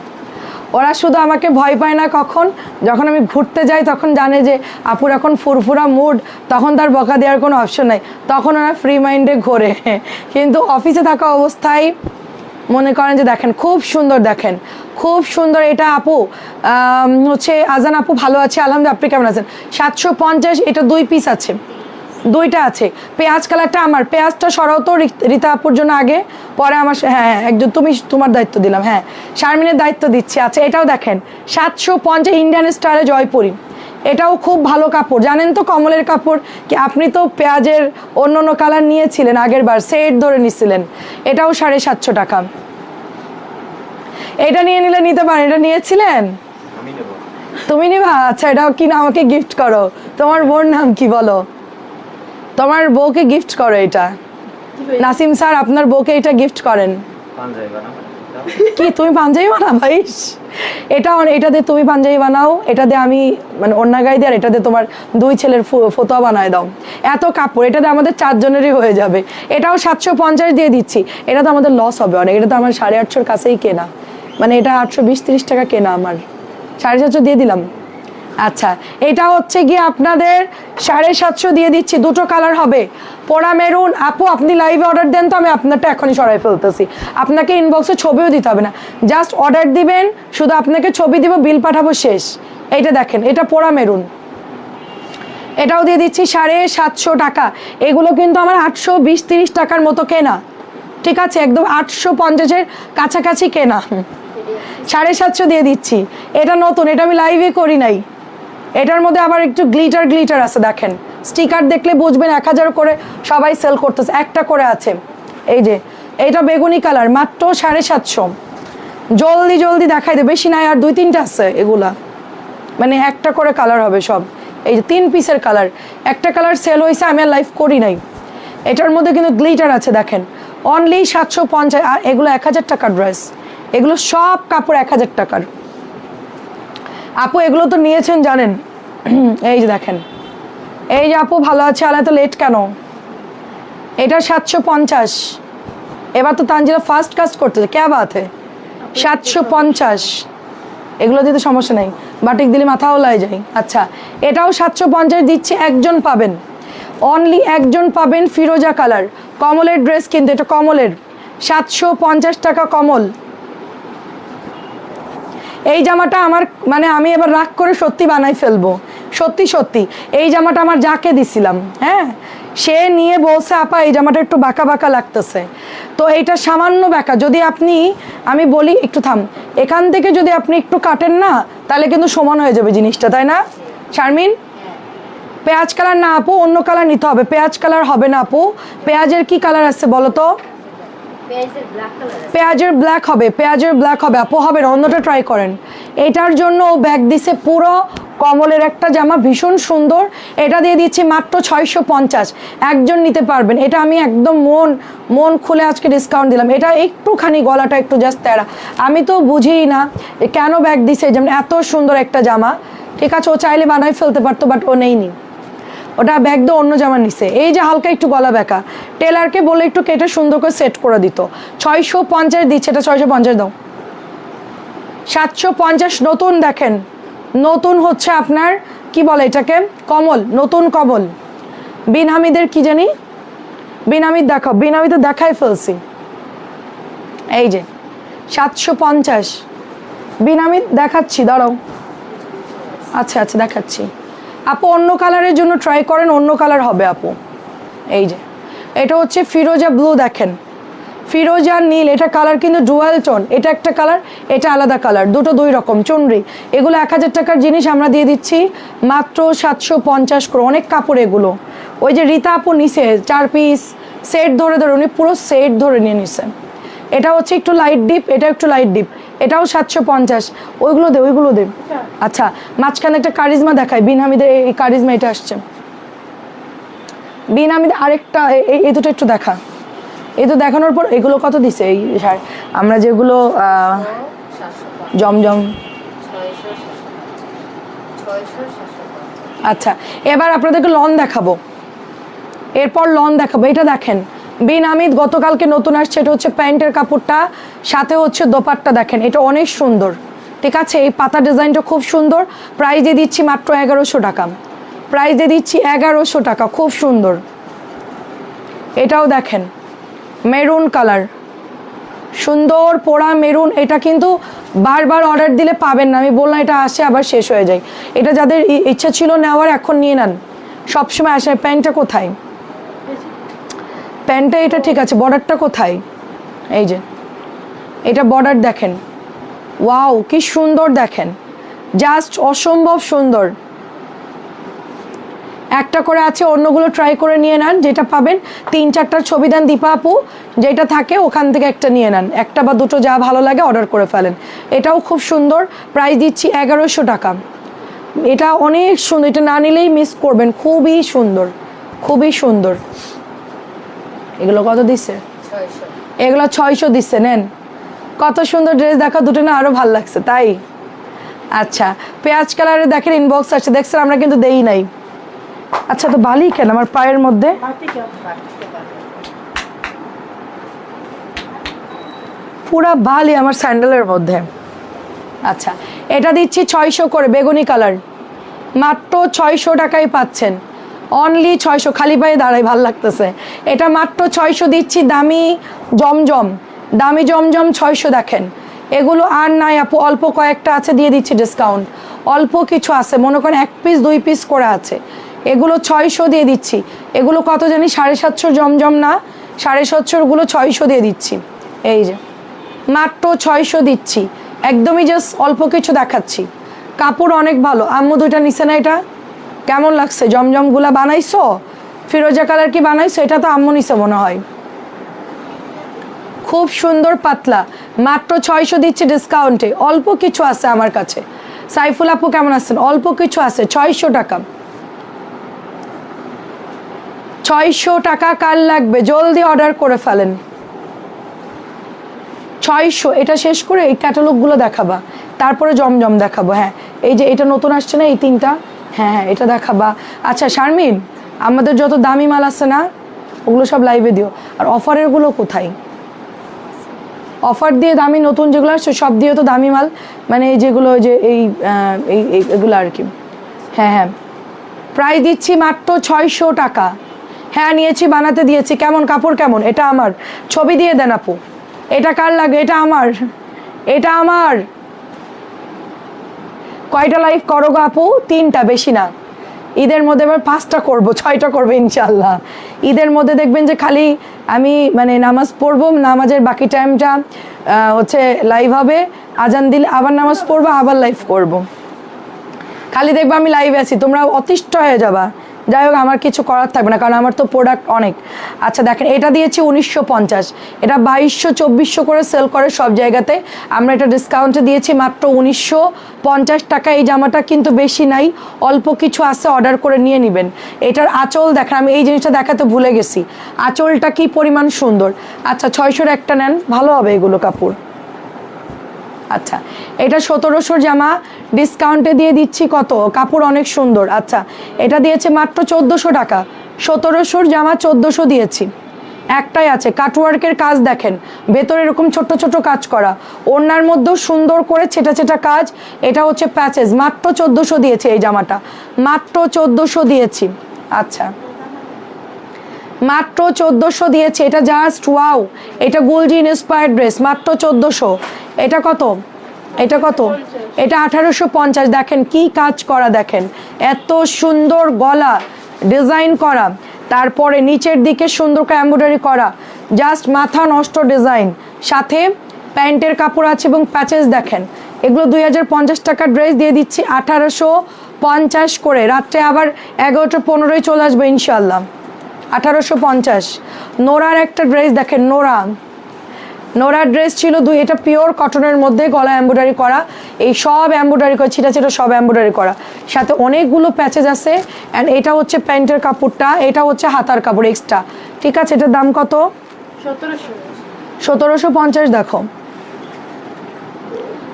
ওরা শুধু আমাকে ভয় পায় না কখন, যখন আমি ঘুরতে যাই তখন জানে যে আপুর এখন ফুরফুরা মুড, তখন তার বকা দেওয়ার কোনো অপশন নাই, তখন ওরা ফ্রি মাইন্ডে ঘোরে। কিন্তু অফিসে থাকা অবস্থায় মনে করেন যে দেখেন খুব সুন্দর, দেখেন খুব সুন্দর। এটা আপু হচ্ছে আজান আপু, ভালো আছে আলহামদুলিল্লাহ, আপনি কেমন আছেন? 750, এটা 2 পিস আছে, 2টা আছে। পেঁয়াজ কালারটা আমার, পেঁয়াজটা সরাও তো রীতা আপুর জন্য আগে, পরে আমার, হ্যাঁ একজন, তুমি তোমার দায়িত্ব দিলাম, হ্যাঁ শারমিনের দায়িত্ব দিচ্ছি। আচ্ছা এটাও দেখেন 750, ইন্ডিয়ান স্টাইলে জয়পুরি, এটাও খুব ভালো কাপড়, জানেন তো কমলের কাপড় কি, আপনি তো পেঁয়াজের অন্য অন্য কালার নিয়েছিলেন আগের বার, সেট ধরে নিছিলেন। এটাও 750 টাকা, এটা নিয়ে নিলে নিতে পারেন, এটা নিয়েছিলেন তুমি নিবা? আচ্ছা এটাও কিনা আমাকে গিফট করো, তোমার বোন নাম কি বলো, তোমার বউকে গিফট করো এটা। নাসিম স্যার আপনার বউকে এটা গিফট করেন। কি তুমি পাঞ্জাবি বানাও ভাই? এটা দিয়ে তুমি পাঞ্জাবি বানাও, এটা দিয়ে আমি মানে অন্য গায়ে দিয়ে, আর এটা দিয়ে তোমার 2 ছেলের ফতোয়া বানায় দাও। এত কাপড়, এটা দিয়ে আমাদের 4 জনেরই হয়ে যাবে। এটাও 750 দিয়ে দিচ্ছি। এটা তো আমাদের লস হবে অনেক, এটা তো আমার 850 কাছেই কেনা, মানে এটা 820-30 টাকা কেনা, আমার 750 দিয়ে দিলাম। আচ্ছা এটা হচ্ছে গিয়ে আপনাদের 750 দিয়ে দিচ্ছি। 2টো কালার হবে, পোড়া মেরুন। আপু আপনি লাইভে অর্ডার দেন তো, আমি আপনারটা এখনই সরাই ফেলতেছি, আপনাকে ইনবক্সে ছবিও দিতে হবে না, জাস্ট অর্ডার দিবেন, শুধু আপনাকে ছবি দিব, বিল পাঠাবো, শেষ। এইটা দেখেন, এটা পোড়া মেরুন, এটাও দিয়ে দিচ্ছি 750 টাকা। এগুলো কিন্তু আমার 820-30 টাকার মতো কেনা, ঠিক আছে, একদম 850-এর কাছাকাছি কেনা, 750 দিয়ে দিচ্ছি। এটা নতুন, এটা আমি লাইভে করি নাই, এটার মধ্যে আবার একটু গ্লিটার গ্লিটার আছে, দেখেন স্টিকার দেখলে বুঝবেন 1000 করে সবাই সেল করতেছে, একটা করে আছে। এই যে এইটা বেগুনি কালার, মাত্র 750। জলদি জলদি দেখাই দে, বেশি নাই, আর 2-3টা আছে এগুলা, মানে একটা করে কালার হবে সব। এই যে 3 পিসের কালার, একটা কালার সেল হয়েছে, আমি আর লাইভ করি নাই। এটার মধ্যে কিন্তু গ্লিটার আছে, দেখেন অনলি 750। আর এগুলো 1000 টাকার ড্রেস, এগুলো সব কাপড় 1000 টাকার। আপু এগুলো তো নিয়েছেন জানেন। এই যে দেখেন, এই যে আপু ভালো আছে, আলা তো লেট কেন? এটা 750। এবার তো তানজিলা ফার্স্ট কাজ করতেছে, কে বাতে 750। এগুলো দিতে সমস্যা নেই, বাটিক দিলে মাথাও লাই যায়। আচ্ছা এটাও 750 দিচ্ছি, একজন পাবেন, অনলি একজন পাবেন। ফিরোজা কালার, কমলের ড্রেস কিন্তু এটা কমলের, 750 টাকা কমল। এই জামাটা আমার, মানে আমি এবার রাগ করে সত্যি বানাই ফেলবো, সত্যি সত্যি। এই জামাটা আমার যাকে দিছিলাম, হ্যাঁ, সে নিয়ে বলছে আপা এই জামাটা একটু বাঁকা বাঁকা লাগতেছে। তো এইটা সামান্য বাঁকা, যদি আপনি, আমি বলি একটু থাম, এখান থেকে যদি আপনি একটু কাটেন না, তাহলে কিন্তু সমান হয়ে যাবে জিনিসটা, তাই না শারমিন? পেঁয়াজ কালার না আপু, অন্য কালার নিতে হবে। পেঁয়াজ কালার হবে না আপু, পেঁয়াজের কি কালার আছে বলো তো? পেঁয়াজের ব্ল্যাক হবে, পেঁয়াজের ব্ল্যাক হবে আপু, হবে না, অন্যটা ট্রাই করেন। এটার জন্য ও ব্যাগ দিছে পুরো কমলের একটা জামা, ভীষণ সুন্দর। এটা দিয়ে দিচ্ছি মাত্র 650, একজন নিতে পারবেন। এটা আমি একদম মন খুলে আজকে ডিসকাউন্ট দিলাম। এটা একটুখানি গলাটা একটু জাস্ট তেরা, আমি তো বুঝিই না কেন ব্যাগ দিছে, যেমন এত সুন্দর একটা জামা। ঠিক আছে, ও চাইলে বানাই ফেলতে পারতো, বাট ও নেইনি, ওটা ব্যাগ দিয়ে অন্য জামা নিছে। এই যে হালকা একটু গলা ব্যাকা, টেলারকে বলে একটু কেটে সুন্দর করে সেট করে দিত। 650 দিচ্ছে, এটা 650 দাও। 750 নতুন, দেখেন নতুন হচ্ছে আপনার কি বলে এটাকে, কমল, নতুন কমল। বিন হামিদের কি জানি, বিন হামিদ দেখাও, বিন হামিদ দেখাই ফেলছি। এই যে 750, বিন হামিদ দেখাচ্ছি, দাঁড়াও। আচ্ছা আচ্ছা দেখাচ্ছি আপু, অন্য কালারের জন্য ট্রাই করেন, অন্য কালার হবে আপু। এই যে এটা হচ্ছে ফিরোজা ব্লু, দেখেন ফিরোজা নীল, এটা কালার কিন্তু ডুয়াল টোন, এটা একটা কালার, এটা আলাদা কালার, দুটো দুই রকম চুনরি। এগুলো 1000 টাকার জিনিস আমরা দিয়ে দিচ্ছি মাত্র 750 করে। অনেক কাপড় এগুলো। ওই যে রীতা আপু নিছে 4 পিস সেট ধরে ধরে, উনি পুরো সেট ধরে নিয়ে নিছে। এটা হচ্ছে একটু লাইট ডিপ, এটা একটু লাইট ডিপ, এটাও 750। ওইগুলো দে, ওইগুলো দে। আচ্ছা মাঝখানে একটা কারিজমা দেখায়, বিন হামিদের এই কারিজমা, এটা আসছে বিন হামিদ। আরেকটা এই দুটো একটু দেখা, এই তো দেখানোর পর এগুলো কত দিছে? এই আমরা যেগুলো জমজম, আচ্ছা এবার আপনাদেরকে লন দেখাবো, এরপর লন দেখাবো। এটা দেখেন বিন হামিদ গতকালকে নতুন আসছে, এটা হচ্ছে প্যান্টের কাপড়টা, সাথে হচ্ছে দোপাট্টা, দেখেন এটা অনেক সুন্দর। ঠিক আছে, এই পাতা ডিজাইনটা খুব সুন্দর। প্রাইস দিয়ে দিচ্ছি মাত্র 1100 টাকা, প্রাইস দিয়ে দিচ্ছি 1100 টাকা, খুব সুন্দর। এটাও দেখেন মেরুন কালার, সুন্দর পোড়া মেরুন। এটা কিন্তু বারবার অর্ডার দিলে পাবেন না, আমি বললাম এটা আসে আবার শেষ হয়ে যায়। এটা যাদের ইচ্ছা ছিল নেওয়ার, এখন নিয়ে নেন, সবসময় আসে। প্যান্টটা কোথায়? প্যান্টটা এটা ঠিক আছে, বর্ডারটা কোথায়? এই যে এটা বর্ডার দেখেন, ওয়াও কি সুন্দর, দেখেন জাস্ট অসম্ভব সুন্দর। একটা করে আছে, অন্যগুলো ট্রাই করে নিয়ে নেন, যেটা পাবেন 3-4টার ছবি দেন দীপা আপু, যেটা থাকে ওখান থেকে একটা নিয়ে নেন, একটা বা দুটো যা ভালো লাগে অর্ডার করে ফেলেন। এটাও খুব সুন্দর, প্রাইস দিচ্ছি 1100 টাকা। এটা অনেক সুন্দর, এটা না নিলেই মিস করবেন, খুবই সুন্দর, খুবই সুন্দর। এগুলো কত দিচ্ছে? এগুলো 600 দিচ্ছে, নেন। কত সুন্দর ড্রেস, দেখা দুটো না আরো ভালো লাগছে, তাই? আচ্ছা পেঁয়াজ কালারে দেখেন ইনবক্স আছে, দেখছেন আমরা কিন্তু দেই নাই। আচ্ছা তো বালি কেন আমার পায়ের মধ্যে? পুরা বালি আমার স্যান্ডেলের মধ্যে। আচ্ছা এটা দিচ্ছি 600 করে, বেগুনি কালার, মাত্র 600 টাকায় পাচ্ছেন, অনলি 600। খালি পায়ে দাঁড়াই, ভাল লাগতেছে। এটা মাত্র 600 দিচ্ছি। দামি জমজম, দামি জমজম 600, দেখেন এগুলো আর নাই আপু, অল্প কয়েকটা আছে, দিয়ে দিচ্ছি ডিসকাউন্ট। অল্প কিছু আছে, মনে করেন 1 পিস 2 পিস করে আছে, এগুলো 600 দিয়ে দিচ্ছি। এগুলো কত জানি 750 জমজম না, 750 600 দিয়ে দিচ্ছি। এই যে মাত্র 600 দিচ্ছি, একদমই জাস্ট অল্প কিছু দেখাচ্ছি, কাপড় অনেক ভালো। আম্মু দুইটা নিছে না, এটা কেমন লাগছে? জমজমগুলা বানাইছো, ফিরোজা কালার কি বানাইছো? এটা তো আম্মু নিছে মনে হয়। খুব সুন্দর পাতলা, মাত্র 600 দিচ্ছি ডিসকাউন্টে। অল্প কিছু আছে আমার কাছে। সাইফুল আপু কেমন আছেন? অল্প কিছু আছে, 600 টাকা। 600 টাকা। কার লাগবে জলদি অর্ডার করে ফেলেন। 600। এটা শেষ করে এই ক্যাটালগুলো দেখাবা, তারপরে জমজম দেখাবো। হ্যাঁ, এই যে এটা নতুন আসছে না, এই 3টা। হ্যাঁ হ্যাঁ, এটা দেখাবা। আচ্ছা শারমিন, আমাদের যত দামি মাল আছে না, ওগুলো সব লাইভে দিও। আর অফারেরগুলো কোথায়? অফার দিয়ে দামি নতুন যেগুলো আসছে সব দিয়ে তো দামি মাল, মানে এই যেগুলো যে এগুলো আর কি। হ্যাঁ হ্যাঁ, প্রাইস দিচ্ছি মাত্র 600 টাকা। হ্যাঁ নিয়েছি, বানাতে দিয়েছি। কেমন কাপড় কেমন? এটা আমার, ছবি দিয়ে দেন আপু। এটা কার লাগে? এটা আমার, এটা আমার। কয়টা লাইভ করো গো আপু? 3টা, বেশি না। ঈদের মধ্যে এবার 5টা করবো, 6টা করবো ইনশাল্লাহ। ঈদের মধ্যে দেখবেন যে খালি আমি মানে নামাজ পড়বো, নামাজের বাকি টাইমটা হচ্ছে লাইভ হবে, আজান দিলে আবার নামাজ পড়বো, আবার লাইভ করব। খালি দেখবো আমি লাইভে আছি, তোমরা অতিষ্ঠ হয়ে যাবা। যাই হোক, আমার কিছু করার থাকবে না, কারণ আমার তো প্রোডাক্ট অনেক। আচ্ছা দেখেন, এটা দিয়েছি 1950, এটা 2200-2400 করে সেল করে সব জায়গাতে। আমরা এটা ডিসকাউন্টে দিয়েছি মাত্র 1950 টাকা। এই জামাটা কিন্তু বেশি নাই, অল্প কিছু আছে, অর্ডার করে নিয়ে নেবেন। এটার আঁচল দেখেন, আমি এই জিনিসটা দেখাতে ভুলে গেছি, আঁচলটা কি পরিমাণ সুন্দর। আচ্ছা 600-র একটা নেন, ভালো হবে এগুলো কাপড়। আচ্ছা, এটা 1700 জামা, ডিসকাউন্টে দিয়ে দিচ্ছি কত? কাপড় অনেক সুন্দর। আচ্ছা, এটা দিয়েছে মাত্র 1400 টাকা। 1700 জামা 1400 দিয়েছি। একটাই আছে, কাটওয়ার্কের কাজ দেখেন, ভেতরে এরকম ছোট ছোট কাজ করা, ওড়নার মধ্যেও সুন্দর করে ছেটা ছেটা কাজ। এটা হচ্ছে প্যাচেস, মাত্র 1400 দিয়েছি এই জামাটা, মাত্র 1400 দিয়েছি। আচ্ছা, মাত্র 1400 দিয়েছে। এটা জাস্ট ওয়াও, এটা গোল্ডি ইন্সপায়ার্ড ড্রেস, মাত্র 1400। এটা কত? এটা কত? এটা 1850। দেখেন কি কাজ করা, দেখেন এত সুন্দর গলা ডিজাইন করা, তারপরে নিচের দিকে সুন্দর করে এমব্রয়ডারি করা, জাস্ট মাথা নষ্ট ডিজাইন। সাথে প্যান্টের কাপড় আছে এবং প্যাচেস দেখেন। এগুলো 2050 টাকার ড্রেস দিয়ে দিচ্ছি 1850 করে। রাত্রে আবার 11টা-15 চলে আসবে ইনশাল্লাহ। 1850। নোরার একটা ড্রেস দেখেন, নোরার ড্রেস ছিল এটা পিওর কটনের মধ্যে, গলা এমব্রয়ডারি করা, এই সব এমব্রয়ডারি করা, ছিটা ছিটা সব এমব্রয়ডারি করা, সাথে অনেকগুলো প্যাচেস আছে। অ্যান্ড এটা হচ্ছে প্যান্টের কাপড়টা, এটা হচ্ছে হাতার কাপড় এক্সট্রা। ঠিক আছে, এটার দাম কত? 1750। দেখো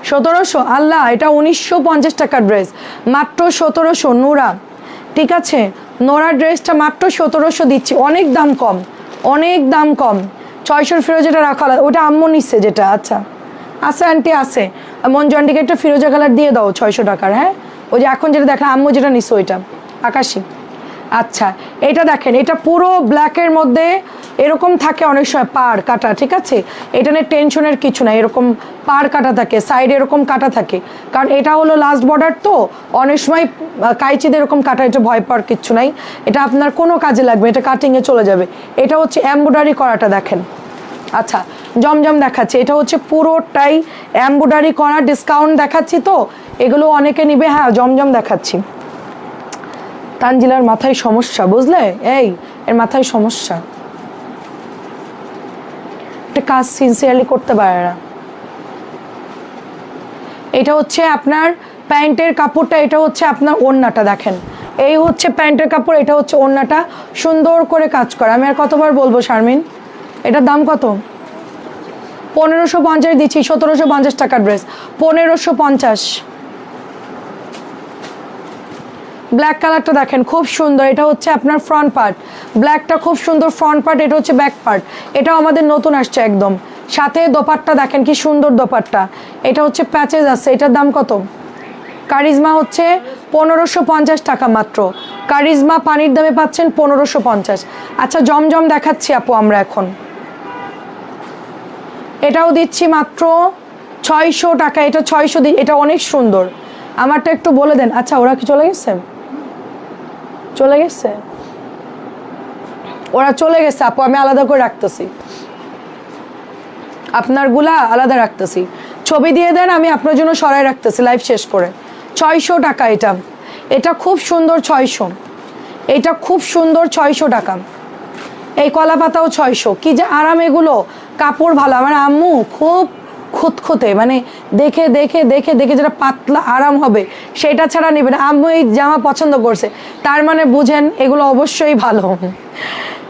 1700। আল্লাহ, এটা 1950 টাকার ড্রেস, মাত্র 1700। নোরা, ঠিক আছে, নোরার ড্রেসটা মাত্র 1700 দিচ্ছি। অনেক দাম কম, অনেক দাম কম। 600 ফিরোজাটা রাখা, ওটা আম্মু নিচ্ছে যেটা। আচ্ছা আছে আন্টি, আছে। মঞ্জু আন্টিকে একটা ফিরোজা কালার দিয়ে দাও 600 টাকার। হ্যাঁ, ওই যে এখন যেটা দেখলাম আম্মু যেটা নিচ্ছে ওইটা, আকাশি। আচ্ছা, এটা দেখেন, এটা পুরো ব্ল্যাকের মধ্যে এরকম থাকে অনেক সময় পাড় কাটা। ঠিক আছে, এটা নিয়ে টেনশনের কিছু নাই, এরকম পাড় কাটা থাকে, সাইডে এরকম কাটা থাকে, কারণ এটা হলো লাস্ট বর্ডার, তো অনেক সময় কাইচিতে এরকম কাটা, এটা ভয় পাওয়ার কিচ্ছু নাই। এটা আপনার কোনো কাজে লাগবে, এটা কাটিংয়ে চলে যাবে। এটা হচ্ছে এমব্রয়ডারি করাটা দেখেন। আচ্ছা, জমজম দেখাচ্ছি, এটা হচ্ছে পুরোটাই এমব্রয়ডারি করা, ডিসকাউন্ট দেখাচ্ছি তো এগুলো অনেকে নিবে। হ্যাঁ, জমজম দেখাচ্ছি। তানজিলার মাথায় সমস্যা, বুঝলে? এর মাথায় সমস্যা, একটা কাজ সিনসিয়ারলি করতে পারে না। এটা হচ্ছে আপনার প্যান্টের কাপড়টা, এটা হচ্ছে আপনার ওড়নাটা দেখেন, এই হচ্ছে প্যান্টের কাপড়, এটা হচ্ছে ওড়নাটা, সুন্দর করে কাজ করা। আমি আর কতবার বলবো শারমিন, এটার দাম কত? 1550 দিচ্ছি। 1750 টাকার ড্রেস, 1550। ব্ল্যাক কালারটা দেখেন, খুব সুন্দর। এটা হচ্ছে আপনার ফ্রন্ট পার্ট, ব্ল্যাকটা খুব সুন্দর ফ্রন্ট পার্ট, এটা হচ্ছে ব্যাক পার্ট। এটাও আমাদের নতুন আসছে একদম। সাথে দোপাট্টা দেখেন কি সুন্দর দোপাট্টা, এটা হচ্ছে প্যাচেস আছে। এটার দাম কত? কারিজমা হচ্ছে 1550 টাকা মাত্র। কারিজমা পানির দামে পাচ্ছেন 1550। আচ্ছা, জমজম দেখাচ্ছি আপু আমরা এখন, এটাও দিচ্ছি মাত্র 600 টাকা। এটা 600 এটা অনেক সুন্দর। আমারটা একটু বলে দেন। আচ্ছা, ওরা কি চলে গেছে? চলে গেছে, ওরা চলে গেছে আপু, আমি আলাদা করে রাখতেছি, আপনারগুলা আলাদা রাখতেছি। ছবি দিয়ে দেন, আমি আপনার জন্য সরাই রাখতেছি লাইভ শেষ করে। 600 টাকা। এটা এটা খুব সুন্দর 600, এটা খুব সুন্দর 600 টাকা। এই কলা পাতাও 600। কি যে আরাম এগুলো, কাপড় ভালো। আমার আম্মু খুব খুঁতখুঁতে, মানে দেখে দেখে দেখে দেখে যেটা পাতলা আরাম হবে সেটা ছাড়া নেবেন। আম্মু এই জামা পছন্দ করছে, তার মানে বুঝেন এগুলো অবশ্যই ভালো।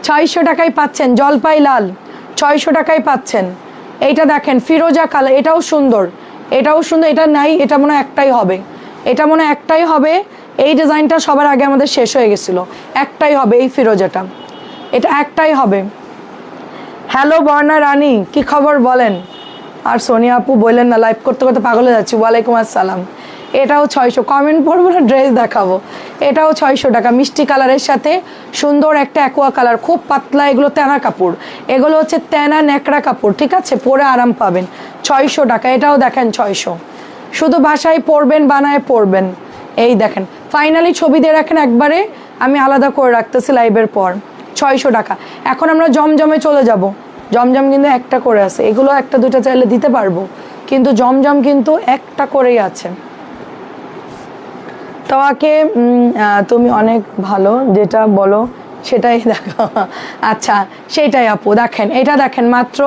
600 টাকায় পাচ্ছেন জলপাই লাল, 600 টাকায় পাচ্ছেন। এইটা দেখেন ফিরোজা কালার, এটাও সুন্দর, এটাও সুন্দর। এটা নাই, এটা মনে হয় একটাই হবে, এটা মনে হয় একটাই হবে। এই ডিজাইনটা সবার আগে আমাদের শেষ হয়ে গেছিলো, একটাই হবে এই ফিরোজাটা, এটা একটাই হবে। হ্যালো বর্ণা রানী, কি খবর বলেন? আর সোনিয়া আপু বললেন না, লাইভ করতে করতে পাগল হয়ে যাচ্ছি। ওয়ালাইকুম আসসালাম। এটাও 600, কমেন্ট পড়বো না, ড্রেস দেখাবো। এটাও 600 টাকা, মিষ্টি কালারের সাথে সুন্দর একটা অ্যাকোয়া কালার, খুব পাতলা। এগুলো তেনা কাপড়, এগুলো হচ্ছে তেনা ন্যাকড়া কাপড়, ঠিক আছে, পরে আরাম পাবেন। 600 টাকা। এটাও দেখেন 600, শুধু বাসায় পরবেন, বানায় পরবেন। এই দেখেন ফাইনালি ছবি দিয়ে রাখেন একবারে, আমি আলাদা করে রাখতেছি লাইভের পর। 600 টাকা। এখন আমরা জমজমে চলে যাব। জমজম কিন্তু একটা করে আছে, এগুলো একটা দুটা চাইলে দিতে পারবো, কিন্তু জমজম কিন্তু একটা করেই আছে। তোমাকে তুমি অনেক ভালো, যেটা বলো সেটাই দেখো। আচ্ছা সেইটাই আপু। দেখেন এটা দেখেন মাত্র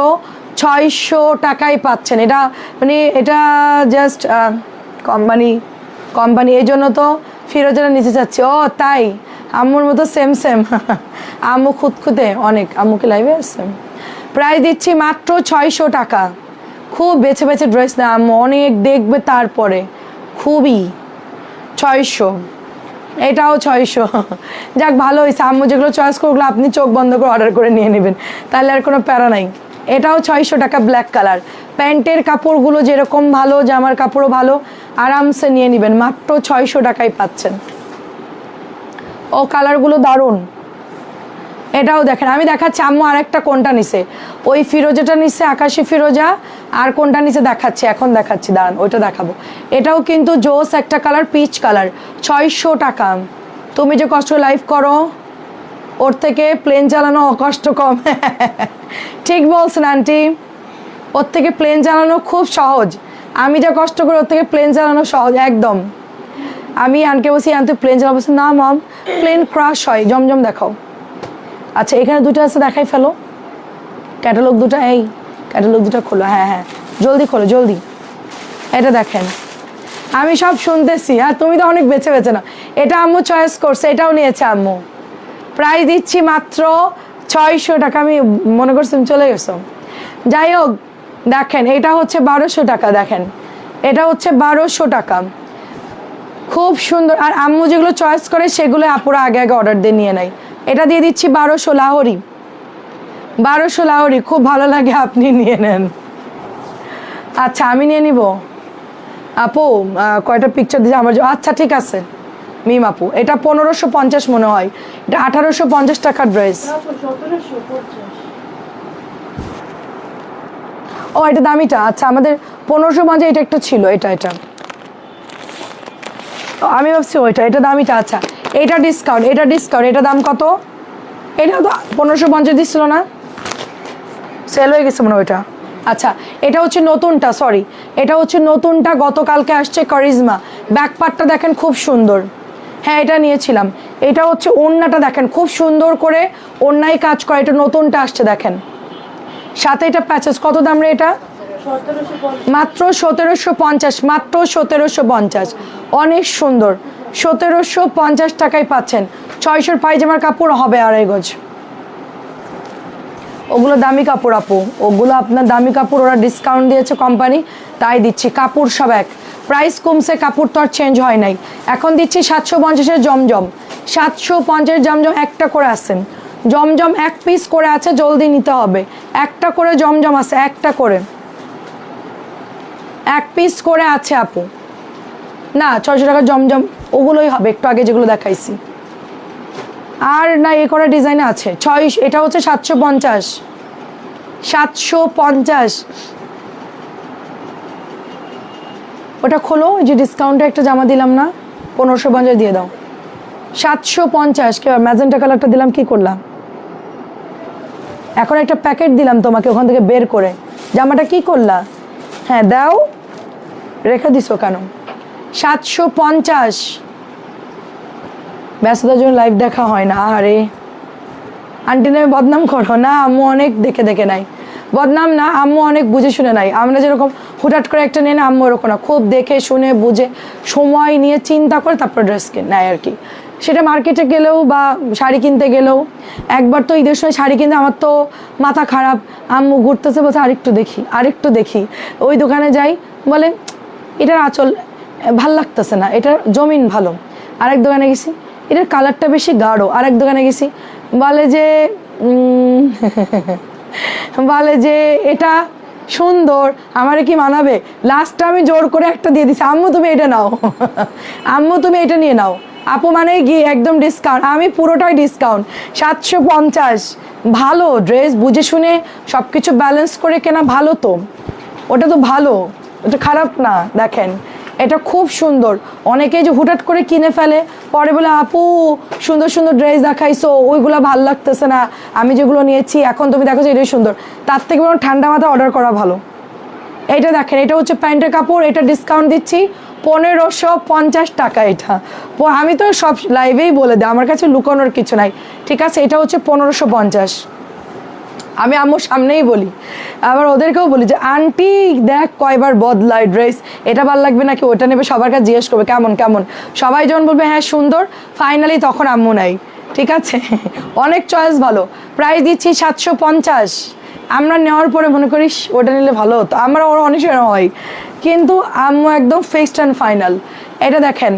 600 টাকায় পাচ্ছেন। এটা মানে এটা জাস্ট কোম্পানি এই জন্য তো ফিরোজারা নিচে যাচ্ছে। ও তাই, আম্মুর মতো সেম সেম। আম্মু খুঁতখুঁতে অনেক। আম্মুকে লাইভে আসছে। প্রাইস দিচ্ছি মাত্র 600 টাকা। খুব বেছে বেছে ড্রেস না আম্মু, অনেক দেখবে তারপরে। খুবই 600, এটাও 600। যাক ভালো হয়েছে, আম্মু যেগুলো চয়েস করগুলো আপনি চোখ বন্ধ করে অর্ডার করে নিয়ে নেবেন, তাহলে আর কোনো প্যারা নাই। এটাও 600 টাকা, ব্ল্যাক কালার। প্যান্টের কাপড়গুলো যেরকম ভালো, জামার কাপড়ও ভালো, আরামসে নিয়ে নেবেন। মাত্র 600 টাকায় পাচ্ছেন। ও কালারগুলো দারুণ। এটাও দেখেন, আমি দেখাচ্ছি আম্মু আরেকটা কোনটা নিছে। ওই ফিরোজাটা নিছে, আকাশি ফিরোজা। আর কোনটা নিচে দেখাচ্ছি, এখন দেখাচ্ছি, দাঁড়ান ওইটা দেখাবো। এটাও কিন্তু জোস একটা কালার, পিচ কালার। 600 টাকা। তুমি যে কষ্ট লাইভ করো, ওর থেকে প্লেন চালানো কষ্ট কম। ঠিক বলছেন আন্টি, ওর থেকে প্লেন চালানো খুব সহজ। আমি যা কষ্ট করি ওর থেকে প্লেন চালানো সহজ একদম। আমি আনকে বসি, আনতে প্লেন চালাবো, না মম প্লেন ক্রাশ হয়। জমজম দেখাও। আচ্ছা এখানে দুটো আছে, দেখাই ফেলো ক্যাটালগ দুটো। এই ক্যাটালগ দুটো খোলো, হ্যাঁ হ্যাঁ জলদি খোলো জলদি। এটা দেখেন, আমি সব শুনতেছি। হ্যাঁ তুমি তো অনেক বেছে বেছে না। এটা আম্মু চয়েস করছে, এটাও নিয়েছে আম্মু। প্রাইস দিচ্ছি মাত্র 600 টাকা। আমি মনে করছি তুমি চলে গেছো। যাই হোক দেখেন, এটা হচ্ছে 1200 টাকা। দেখেন এটা হচ্ছে 1200 টাকা, খুব সুন্দর। আর আম্মু যেগুলো চয়েস করে সেগুলো আপুরা আগে আগে অর্ডার দিয়ে নিয়ে নেয়। এটা দিয়ে দিচ্ছি 1200 লাহোরি। 1200 লাহোরি, খুব ভালো লাগে, আপনি নিয়ে নেন। আচ্ছা আমি নিয়ে নিব আপু। কয়টা পিকচার দিয়েছে আমার। আচ্ছা ঠিক আছে মিম আপু। এটা 1550 মনে হয়, এটা 1850 টাকার ড্রেস। ও এটা দামিটা। আচ্ছা আমাদের 1550, এটা একটু ছিল, এটা আমি ভাবছি ওইটা, এটা দামিটা। আচ্ছা এটা ডিসকাউন্ট, এটা ডিসকাউন্ট। এটা দাম কত? এটা তো 1550 দিচ্ছিল না, সেল হয়ে গেছে মনে হয় ওইটা। আচ্ছা এটা হচ্ছে নতুনটা, সরি এটা হচ্ছে নতুনটা, গতকালকে আসছে কারিজমা। ব্যাক পার্টটা দেখেন খুব সুন্দর। হ্যাঁ এটা নিয়েছিলাম। এটা হচ্ছে ওড়নাটা দেখেন, খুব সুন্দর করে ওড়নায় কাজ করে। এটা নতুনটা আসছে দেখেন, সাথে এটা প্যাচেস। কত দাম রে এটা? মাত্র 1750। মাত্র 1750, অনেক সুন্দর। 1750 টাকায় পাচ্ছেন। 600 পায়জামার কাপড় হবে 2.5 গজ। ওগুলো দামি কাপড় আপু, ওগুলো আপনার দামি কাপড়, ওরা ডিসকাউন্ট দিয়েছে কোম্পানি, তাই দিচ্ছি। কাপড় সব এক, প্রাইস কমছে, কাপড় তো আর চেঞ্জ হয় নাই। এখন দিচ্ছি 750-এর জমজম। 750 জমজম একটা করে আসেন। জমজম এক পিস করে আছে, জলদি নিতে হবে। একটা করে জমজম আছে, একটা করে এক পিস করে আছে আপু। না 600 টাকা জমজম ওগুলোই হবে, একটু আগে যেগুলো দেখাইছি। আর না এ করা ডিজাইনে আছে 6। এটা হচ্ছে 750। 750 ওটা খোলো, যে ডিসকাউন্টে একটা জামা দিলাম না, 1550 দিয়ে দাও। 750। কে ম্যাজেন্টা কালারটা দিলাম, কি করলাম? এখন একটা প্যাকেট দিলাম তোমাকে ওখান থেকে বের করে, জামাটা কি করলা? হ্যাঁ দাও, রেখে দিছো কেন? 750। ব্যস্ততার জন্য লাইভ দেখা হয় না। আরে আন্টি নামে বদনাম করো না, আম্মু অনেক দেখে দেখে নাই। বদনাম না, আম্মু অনেক বুঝে শুনে নাই। আমরা যেরকম হুটহাট করে একটা নেই না, আম্মু ওরকম না, খুব দেখে শুনে বুঝে সময় নিয়ে চিন্তা করে তারপর ড্রেস নেয় আর কি। সেটা মার্কেটে গেলেও বা শাড়ি কিনতে গেলেও। একবার তো ঈদের সময় শাড়ি কিনতে আমার তো মাথা খারাপ, আম্মু ঘুরতেছে বলছে আরেকটু দেখি। ওই দোকানে যাই, বলে এটার আঁচল ভাল লাগতেছে না, এটার জমিন ভালো। আরেক দোকানে গেছি, এটার কালারটা বেশি গাঢ়। আরেক দোকানে গেছি, বলে যে বলে যে এটা সুন্দর, আমারে কি মানাবে। লাস্টটা আমি জোর করে একটা দিয়ে দিছি, আম্মু তুমি এটা নাও আম্মু তুমি এটা নিয়ে নাও। আপু মানে গিয়ে একদম ডিসকাউন্ট, আমি পুরোটাই ডিসকাউন্ট। 750। ভালো ড্রেস বুঝে শুনে সব কিছু ব্যালেন্স করে কেনা ভালো তো, ওটা তো ভালো, ওটা খারাপ না। দেখেন এটা খুব সুন্দর। অনেকেই যে হুটহাট করে কিনে ফেলে, পরে বলে আপু সুন্দর সুন্দর ড্রেস দেখাইছো, ওইগুলো ভাল লাগতেছে না, আমি যেগুলো নিয়েছি এখন তুমি দেখো এটাই সুন্দর। তার থেকে বরং ঠান্ডা মাথা অর্ডার করা ভালো। এইটা দেখেন, এটা হচ্ছে প্যান্টের কাপড়, এটা ডিসকাউন্ট দিচ্ছি 1550 টাকা। এটা আমি তো সব লাইভেই বলে দিই, আমার কাছে লুকানোর কিছু নাই, ঠিক আছে। এটা হচ্ছে 1550। আমি আম্মুর সামনেই বলি, আবার ওদেরকেও বলি যে আন্টি দেখ কয়বার বদলায় ড্রেস, এটা ভালো লাগবে নাকি ওটা নেবে, সবার কাছে জিজ্ঞেস করবে কেমন কেমন। সবাই যখন বলবে হ্যাঁ সুন্দর, ফাইনালি তখন আম্মু নাই, ঠিক আছে। অনেক চয়েস ভালো। প্রাইস দিচ্ছি 750। আমরা নেওয়ার পরে মনে করি ওটা নিলে ভালো হতো, আমরা ওরা অনেক সময় হয়, কিন্তু আম্মু একদম ফিক্সড অ্যান্ড ফাইনাল। এটা দেখেন,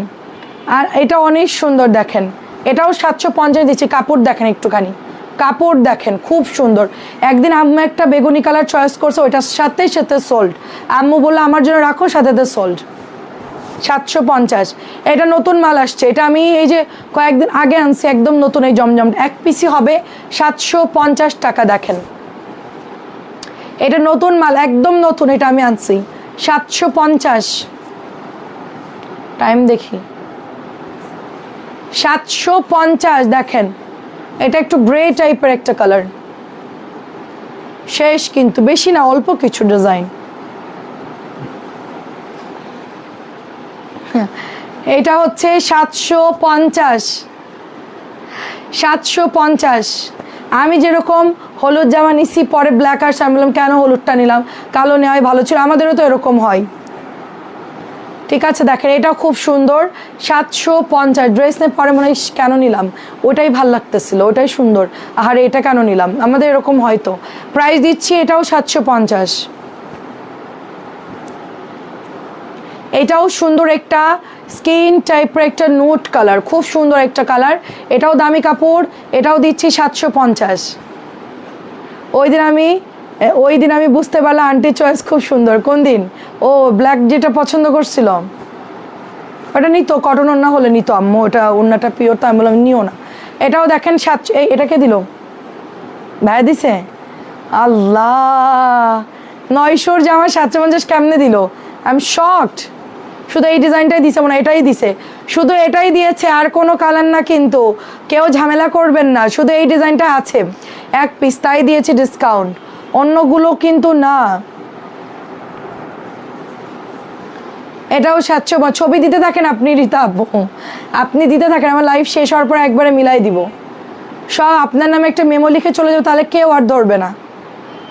আর এটা অনেক সুন্দর। দেখেন এটাও 750 দিচ্ছি। কাপড় দেখেন একটুখানি, কাপড় দেখেন খুব সুন্দর। একদিন আম্মু একটা বেগুনি কালার চয়েস করছে, ওইটার সাথে সোল্ড। আম্মু বললো আমার জন্য রাখো, সাথে সোল্ড। 750। এটা নতুন মাল আসছে, এটা আমি এই যে কয়েকদিন আগে আনছি, একদম নতুন এই জমজম, এক পিসি হবে 750 টাকা। দেখেন এটা নতুন মাল, একদম নতুন, এটা আমি আনছি 750। টাইম দেখি, 750। দেখেন এটা একটু গ্রে টাইপের একটা কালার, শেষ কিন্তু বেশি না, অল্প কিছু ডিজাইন। এটা হচ্ছে 750। 750। আমি যেরকম হলুদ জামা নিছি, পরে ব্ল্যাক আর আমি বললাম কেন হলুদটা নিলাম, কালো নেওয়াই ভালো ছিল, আমাদেরও তো এরকম হয়, ঠিক আছে। দেখেন এটাও খুব সুন্দর, 750। ড্রেস নিয়ে পরে মনে হয় কেন নিলাম, ওটাই ভাল লাগতেছিল, ওটাই সুন্দর, আর এটা কেন নিলাম, আমাদের এরকম হয়তো। প্রাইস দিচ্ছি এটাও 750। এটাও সুন্দর একটা স্কিন টাইপের একটা নোট কালার, খুব সুন্দর একটা কালার, এটাও দামি কাপড়, এটাও দিচ্ছি 750। ওই দিন আমি বুঝতে পারলাম আন্টি চয়েস খুব সুন্দর। কোন দিন? ও ব্ল্যাক যেটা পছন্দ করছিল ওটা নিত, কটন ওড়না হলে নিত আম্মু, ওটা ওড়নাটা পিওর, তো আমি বললাম নিও না। এটাও দেখেন এটাকে দিল ভাই, দিছে আল্লাহ, 900 জামা 750 কেমনে দিল, আই এম শকড। শুধু এই ডিজাইনটাই দিছে, মানে এটাই দিছে, শুধু এটাই দিয়েছে, আর কোনো কালার না, কিন্তু কেউ ঝামেলা করবেন না, শুধু এই ডিজাইনটা আছে, এক পিস, তাই দিয়েছে ডিসকাউন্ট, অন্যগুলো কিন্তু না। এটাও 700। ছবি দিতে থাকেন আপনি রীতা আপু, আপনি দিতে থাকেন, আমার লাইভ শেষ হওয়ার পর একবারে মিলাই দিব সব। আপনার নামে একটা মেমো লিখে চলে যাবে, তাহলে কেউ আর ধরবে না,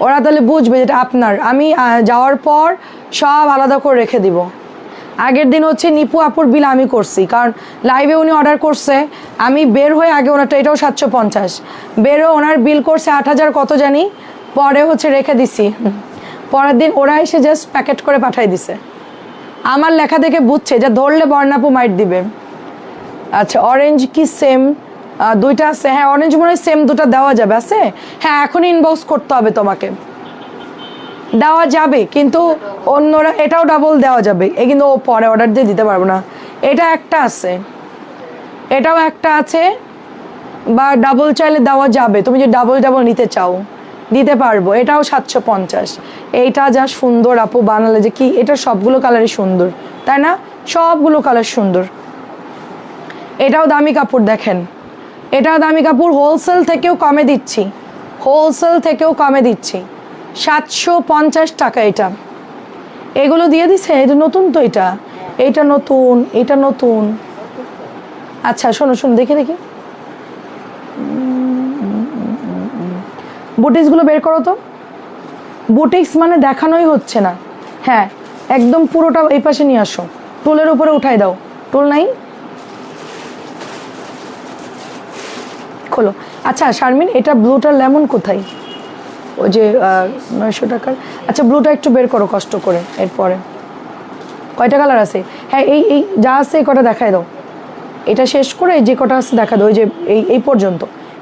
ওরা তাহলে বুঝবে যেটা আপনার। আমি যাওয়ার পর সব আলাদা করে রেখে দিব। আগের দিন হচ্ছে নিপু আপুর বিল আমি করছি, কারণ লাইভে উনি অর্ডার করছে, আমি বের হয়ে আগে ওনারটা, এটাও 750, বেরো ওনার বিল করছে 8000 কত জানি, পরে হচ্ছে রেখে দিছি, পরের দিন ওরা এসে জাস্ট প্যাকেট করে পাঠাই দিছে। আমার লেখা দেখে বুঝছে যে ধরলে বর্ণাপু মাইট দিবে। আচ্ছা অরেঞ্জ কি সেম দুইটা আছে? হ্যাঁ অরেঞ্জ মনে হয় সেম দুটো দেওয়া যাবে, আছে হ্যাঁ, এখনই ইনবক্স করতে হবে তোমাকে, দেওয়া যাবে কিন্তু অন্যরা, এটাও ডাবল দেওয়া যাবে, এ কিন্তু ও পরে অর্ডার দিয়ে দিতে পারবো না। এটা একটা আছে, এটাও একটা আছে, বা ডাবল চাইলে দেওয়া যাবে, তুমি যে ডাবল নিতে চাও দিতে পারবো। এটাও 750। এইটা যা সুন্দর আপু বানালে যে কি, এটা সবগুলো কালারই সুন্দর, তাই না? সবগুলো কালার সুন্দর। এটাও দামি কাপড়, দেখেন এটাও দামি কাপড়, হোলসেল থেকেও কমে দিচ্ছি, হোলসেল থেকেও কমে দিচ্ছি 750 টাকা। এটা এগুলো দিয়ে দিছে, এটা নতুন তো, এটা এইটা নতুন, এটা নতুন। আচ্ছা শোনো শোনো, দেখি দেখি বুটিক্সগুলো বের করো তো। বুটিক্স মানে দেখানোই হচ্ছে না। হ্যাঁ একদম পুরোটা এই পাশে নিয়ে আসো, টুলের উপরে উঠাই দাও। টুল নাই, খোলো। আচ্ছা শারমিন, এটা ব্লুটার লেমন কোথায়? ওই যে 900 টাকার। আচ্ছা ব্লুটা একটু বের করো কষ্ট করে। এরপরে কয়টা কালার আছে? হ্যাঁ এই এই যা আছে এই কটা দেখাই দাও। এটা শেষ করে যে কটা আছে দেখা দাও। ওই যে এই পর্যন্ত,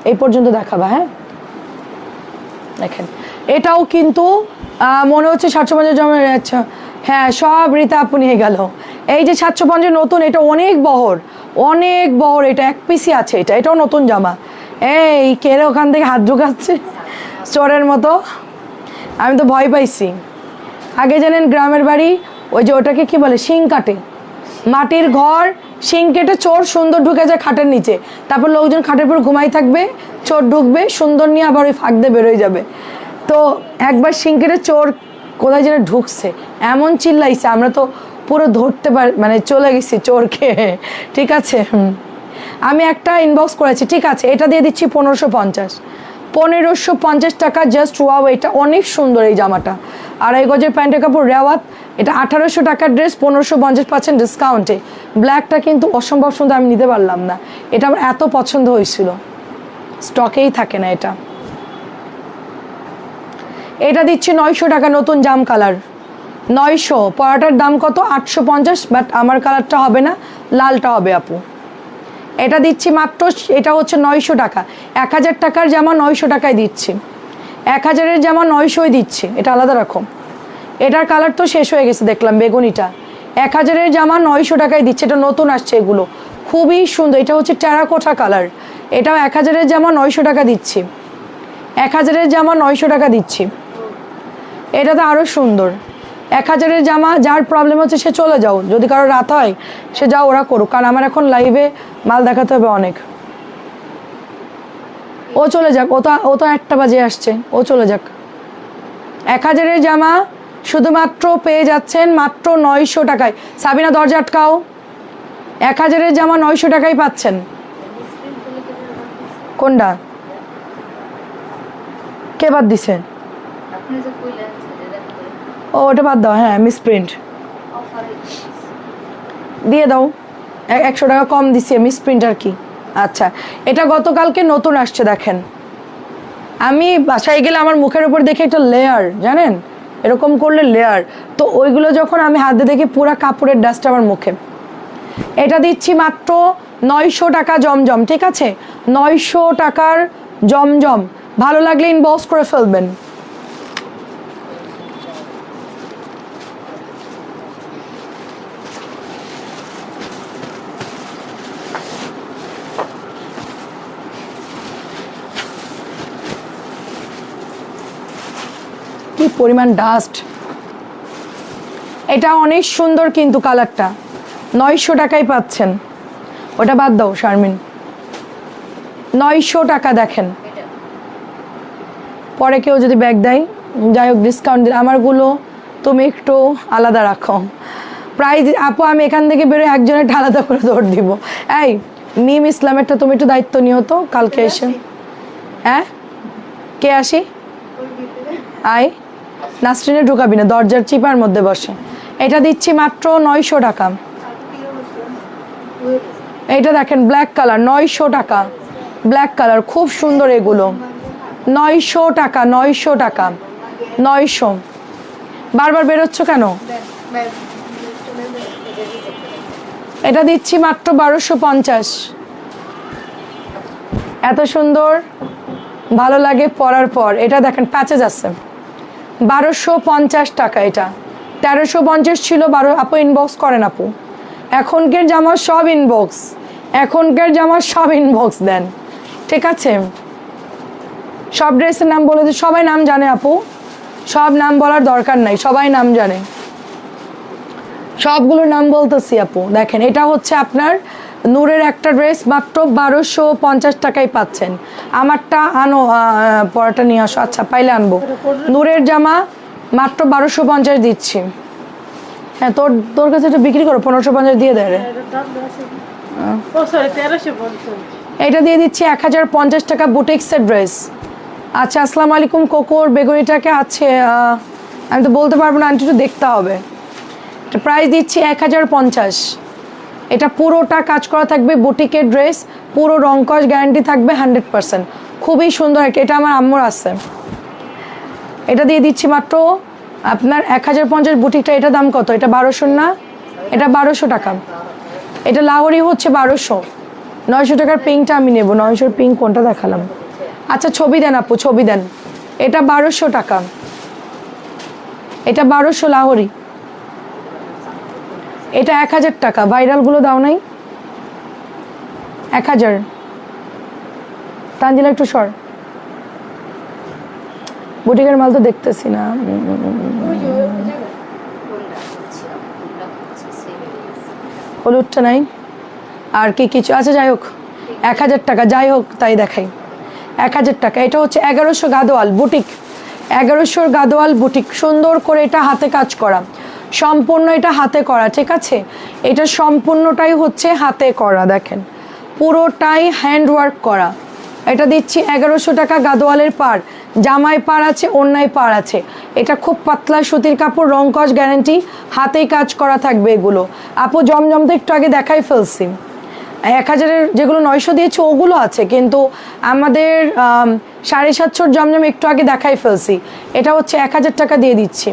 এই পর্যন্ত দেখাবা। হ্যাঁ দেখেন এটাও কিন্তু মনে হচ্ছে 750 জমা। আচ্ছা হ্যাঁ সব রীতা আপু নিয়ে গেল। এই যে 750 নতুন, এটা অনেক বহর, অনেক বহর। এটা এক পিসি আছে, এটাও নতুন জামা। এই কেড়ে ওখান থেকে হাত ঢুকাচ্ছে চোরের মতো। আমি তো ভয় পাইছি। আগে জানেন গ্রামের বাড়ি ওই যে ওটাকে কি বলে, শিং কাটে, মাটির ঘর, শিং কেটে চোর সুন্দর ঢুকে যায় খাটের নিচে। তারপর লোকজন খাটের উপর ঘুমাই থাকবে, চোর ঢুকবে সুন্দর নিয়ে আবার ওই ফাঁক দিয়ে বেরোয় যাবে। তো একবার শিং কেটে চোর কোথায় যেন ঢুকছে, এমন চিল্লাইছে আমরা তো পুরো ধরতে মানে চলে গেছি চোরকে। ঠিক আছে আমি একটা ইনবক্স করেছি, ঠিক আছে এটা দিয়ে দিচ্ছি 1550। 1550 টাকা জাস্ট। ওয়াও এটা অনেক সুন্দর এই জামাটা। আড়াই গজের প্যান্টের কাপড় রেওয়াত। এটা 1800 টাকার ড্রেস, 1550 পাচ্ছেন ডিসকাউন্টে। ব্ল্যাকটা কিন্তু অসম্ভব সুন্দর, আমি নিতে পারলাম না। এটা আমার এত পছন্দ হয়েছিল, স্টকেই থাকে না এটা। এটা দিচ্ছি 900 টাকা, নতুন জাম কালার 900। পরাটার দাম কত? 850। বাট আমার কালারটা হবে না, লালটা হবে আপু। এটা দিচ্ছি মাত্র, এটা হচ্ছে 900 টাকা। 1000 টাকার জামা 900 টাকায় দিচ্ছি। 1000-এর জামা 900-ই দিচ্ছি। এটা আলাদা রকম, এটার কালার তো শেষ হয়ে গেছে দেখলাম বেগুনিটা। 1000-এর জামা 900 টাকায় দিচ্ছে। এটা নতুন আসছে, এগুলো খুবই সুন্দর। এটা হচ্ছে টেরাকোটা কালার। এটাও 1000-এর জামা 900 টাকা দিচ্ছি। 1000-এর জামা 900 টাকা দিচ্ছি। এটা তো আরও সুন্দর। 1000-এর জামা, যার প্রবলেম হচ্ছে সে চলে যাও, যদি কারো রাত হয় সে যাও, ওরা করুক, কারণ আমার এখন লাইভে মাল দেখাতে হবে অনেক। ও চলে যাক, ও তো 1টা বাজে আসছে, ও চলে যাক। 1000-এর জামা শুধুমাত্র পেয়ে যাচ্ছেন মাত্র 900 টাকায়। সাবিনা দরজা আটকাও। 1000-এর জামা 900 টাকায় পাচ্ছেন। কোনটা কে বাদ দিছে? ও ওটা বাদ দাও। হ্যাঁ মিসপ্রিন্ট দিয়ে দাও, 100 টাকা কম দিছি মিসপ্রিন্ট আর কি। আচ্ছা এটা গতকালকে নতুন আসছে দেখেন। আমি বাসায় গেলে আমার মুখের উপর দেখে একটা লেয়ার, জানেন এরকম করলে লেয়ার, তো ওইগুলো যখন আমি হাতে দেখি পুরা কাপড়ের ডাস্ট আমার মুখে। এটা দিচ্ছি মাত্র 900 টাকা জমজম। ঠিক আছে 900 টাকার জমজম। ভালো লাগলে ইনবক্স করে ফেলবেন। কি পরিমাণ ডাস্ট। এটা অনেক সুন্দর কিন্তু কালারটা, 900 টাকায় পাচ্ছেন। ওটা বাদ দাও শারমিন, 900 টাকা। দেখেন পরে কেউ যদি ব্যাগ দেয়, যাই হোক ডিসকাউন্ট দিলে আমারগুলো তুমি একটু আলাদা রাখো প্রাইস। আপু আমি এখান থেকে বেরোয় একজনের আলাদা করে দৌড় দিব। এই মিম ইসলামেরটা তুমি একটু দায়িত্ব নিও তো কালকে এসে। হ্যাঁ কে আসি? আয় নাসরিনে ঢুকাবি না, দরজার চিপার মধ্যে বসে। এটা দিচ্ছি মাত্র 900 টাকা। এইটা দেখেন ব্ল্যাক কালার, 900 টাকা। ব্ল্যাক কালার খুব সুন্দর এগুলো, 900 টাকা। 900 টাকা, 900। বারবার বেরোচ্ছ কেন? এটা দিচ্ছি মাত্র 1250। এত সুন্দর, ভালো লাগে পরার পর। এটা দেখেন প্যাচেজ আছে, 1250 টাকা। এটা 1350 ছিল। 12 আপু ইনবক্স করেন আপু, এখনকার জামা সব ইনবক্স, এখনকার জামা সব ইনবক্স দেন। ঠিক আছে সব ড্রেসের নাম বলে দিই, সবাই নাম জানে আপু, সব নাম বলার দরকার নাই, সবাই নাম জানে। সবগুলোর নাম বলতেছি আপু। দেখেন এটা হচ্ছে আপনার নূরের একটা ড্রেস, মাত্র 1250 টাকায় পাচ্ছেন। আমারটা আনো, পরাটা নিয়ে আসো। আচ্ছা পাইলে আনবো। নূরের জামা মাত্র 1250 দিচ্ছি। হ্যাঁ তোর তোর কাছে এটা বিক্রি করো, 1550 দিয়ে দেয় রে। এটা দিয়ে দিচ্ছি 1050 টাকা, বুটিক্সের ড্রেস। আচ্ছা আসসালামু আলাইকুম। কোকোর বেগুনিটাকে আছে, আমি তো বলতে পারবো না, আন্টি একটু দেখতে হবে। এটা প্রাইস দিচ্ছি 1050। এটা পুরোটা কাজ করা থাকবে, বুটিকের ড্রেস, পুরো রংকশ গ্যারান্টি থাকবে 100%। খুবই সুন্দর একটা, এটা আমার আম্মুর আছে। এটা দিয়ে দিচ্ছি মাত্র আপনার 1050 বুটিকটা। এটা দাম কত? এটা 1200 না? এটা 1200 টাকা। এটা লাহোরি হচ্ছে 1200। 900 টাকার পিঙ্কটা আমি নেব। 900 পিঙ্ক কোনটা দেখালাম? আচ্ছা ছবি দেন আপু, ছবি দেন। এটা 1200 টাকা। এটা 1200 লাহোরি। এটা 1000 টাকা। ভাইরালগুলো দাও নাই? 1000। তানজিলা একটু সর, বুটিকের মাল তো দেখতেছি না। হলুদটা নাই? আর কি কিছু আছে? যাই হোক 1000 টাকা, যাই হোক তাই দেখাই। 1000 টাকা। এটা হচ্ছে 1100 গাদোয়াল বুটিক, 1100 গাদোয়াল বুটিক। সুন্দর করে এটা হাতে কাজ করা, সম্পূর্ণ এটা হাতে করা, ঠিক আছে? এটা সম্পূর্ণটাই হচ্ছে হাতে করা, দেখেন পুরোটাই হ্যান্ডওয়ার্ক করা। এটা দিচ্ছি 1100 টাকা গাদোয়ালের পার। জামাই পার আছে, ওড়নায় পার আছে। এটা খুব পাতলা সুতির কাপড়, রংকশ গ্যারান্টি, হাতেই কাজ করা থাকবে এগুলো। আপু জমজম তো একটু আগে দেখাই ফেলছি। 1000-এর যেগুলো 900 দিয়েছে ওগুলো আছে, কিন্তু আমাদের 750 জমজম একটু আগে দেখাই ফেলছি। এটা হচ্ছে 1000 টাকা দিয়ে দিচ্ছি।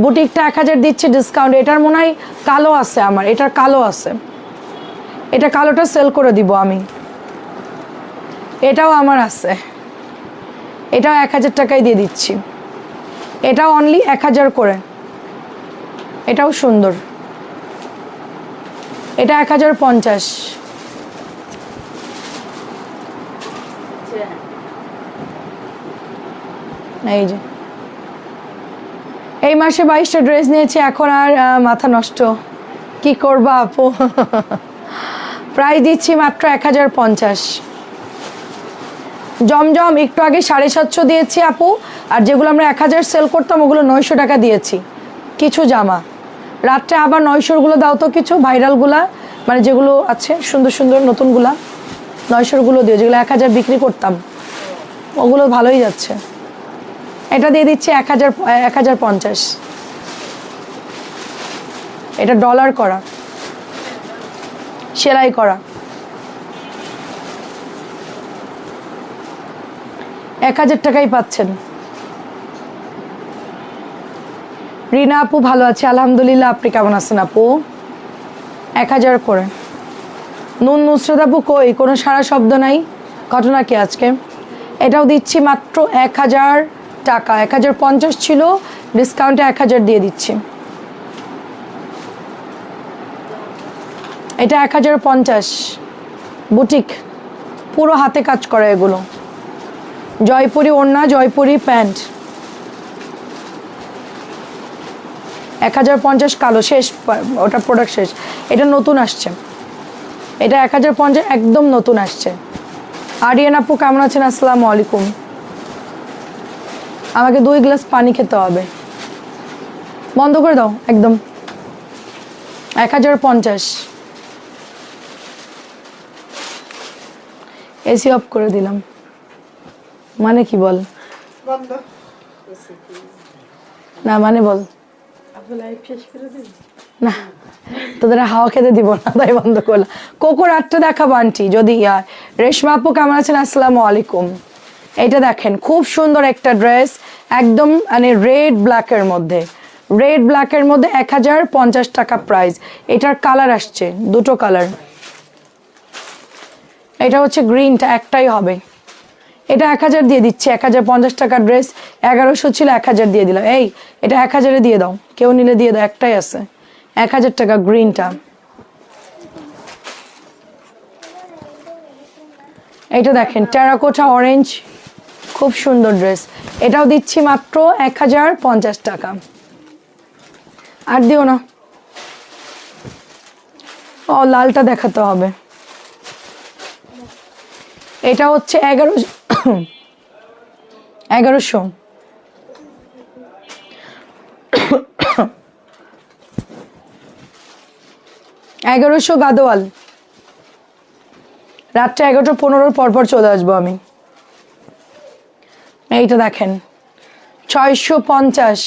বুটিকটা 1000 দিচ্ছে ডিসকাউন্ট। এটার মনে হয় কালো আছে, আমার এটার কালো আছে, এটা কালোটা সেল করে দিব আমি। এটাও আমার আছে, এটাও 1000 টাকায় দিয়ে দিচ্ছি। এটাও অনলি 1000 করে। এটাও সুন্দর, এটা 1050। এই যে এই মাসে 22টা ড্রেস নিয়েছি, এখন আর মাথা নষ্ট, কি করবা আপু? প্রাইস দিচ্ছি মাত্র 1050। জমজম একটু আগে 750 দিয়েছি আপু, আর যেগুলো আমরা 1000 সেল করতাম ওগুলো 900 টাকা দিয়েছি। কিছু জামা রাত্রে আবার 900-গুলো দাও তো, কিছু ভাইরালগুলা, মানে যেগুলো আছে সুন্দর সুন্দর নতুনগুলা 900-গুলো দিও, যেগুলো 1000 বিক্রি করতাম ওগুলো ভালোই যাচ্ছে। এটা দিয়ে দিচ্ছি 1050। এটা ডলার করা, সেলাই করা। 1000 টাকাই পাচ্ছেন। রিনা আপু ভালো আছে আলহামদুলিল্লাহ, আপনি কেমন আছেন আপু? 1000 করে। নুন নুসরাত আপু কই, কোনো সারা শব্দ নাই, ঘটনা কি আজকে? এটাও দিচ্ছি মাত্র 1000 টাকা। 1050 ছিল, ডিসকাউন্টে 1000 দিয়ে দিচ্ছি। এটা 1050 বুটিক, পুরো হাতে কাজ করা এগুলো। জয়পুরি ওড়না, জয়পুরি প্যান্ট। 1050 কালো, শেষ ওটা প্রোডাক্ট শেষ। এটা নতুন আসছে, এটা 1050 একদম নতুন আসছে। আরিয়ান আপু কেমন আছেন? আসসালামু আলাইকুম। আমাকে 2 গ্লাস পানি খেতে হবে, বন্ধ করে দাও একদম। 1050। এসি অফ করে দিলাম, মানে কি বল? না মানে বল না, তোদের হাওয়া খেতে দিব না তাই বন্ধ করলাম। কোকোর আটটা দেখাবো আন্টি যদি। রেশমা আপু কেমন আছেন? আসসালামু আলাইকুম। এটা দেখেন খুব সুন্দর একটা ড্রেস, একদম মানে রেড ব্ল্যাকের মধ্যে, রেড ব্ল্যাকের মধ্যে 1050 টাকা প্রাইস। এটার কালার আসছে দুটো কালার। এটা হচ্ছে গ্রিনটা, একটাই হবে। এটা 1000 দিয়ে দিচ্ছি। 1050 টাকার ড্রেস, 1100 ছিল, 1000 দিয়ে দিলাম। এই এটা 1000-এ দিয়ে দাও, কেউ নিলে দিয়ে দাও, একটাই আছে। 1000 টাকা গ্রিনটা। এইটা দেখেন টেরাকোটা অরেঞ্জ, খুব সুন্দর ড্রেস। এটাও দিচ্ছি মাত্র 1050 টাকা। আর দিও না, ও লালটা দেখাতে হবে। এটা হচ্ছে 1100। 1100 গাদোয়াল, রাত্রে 11:15 পরপর চলে আসবো আমি। এইটা দেখেন 650,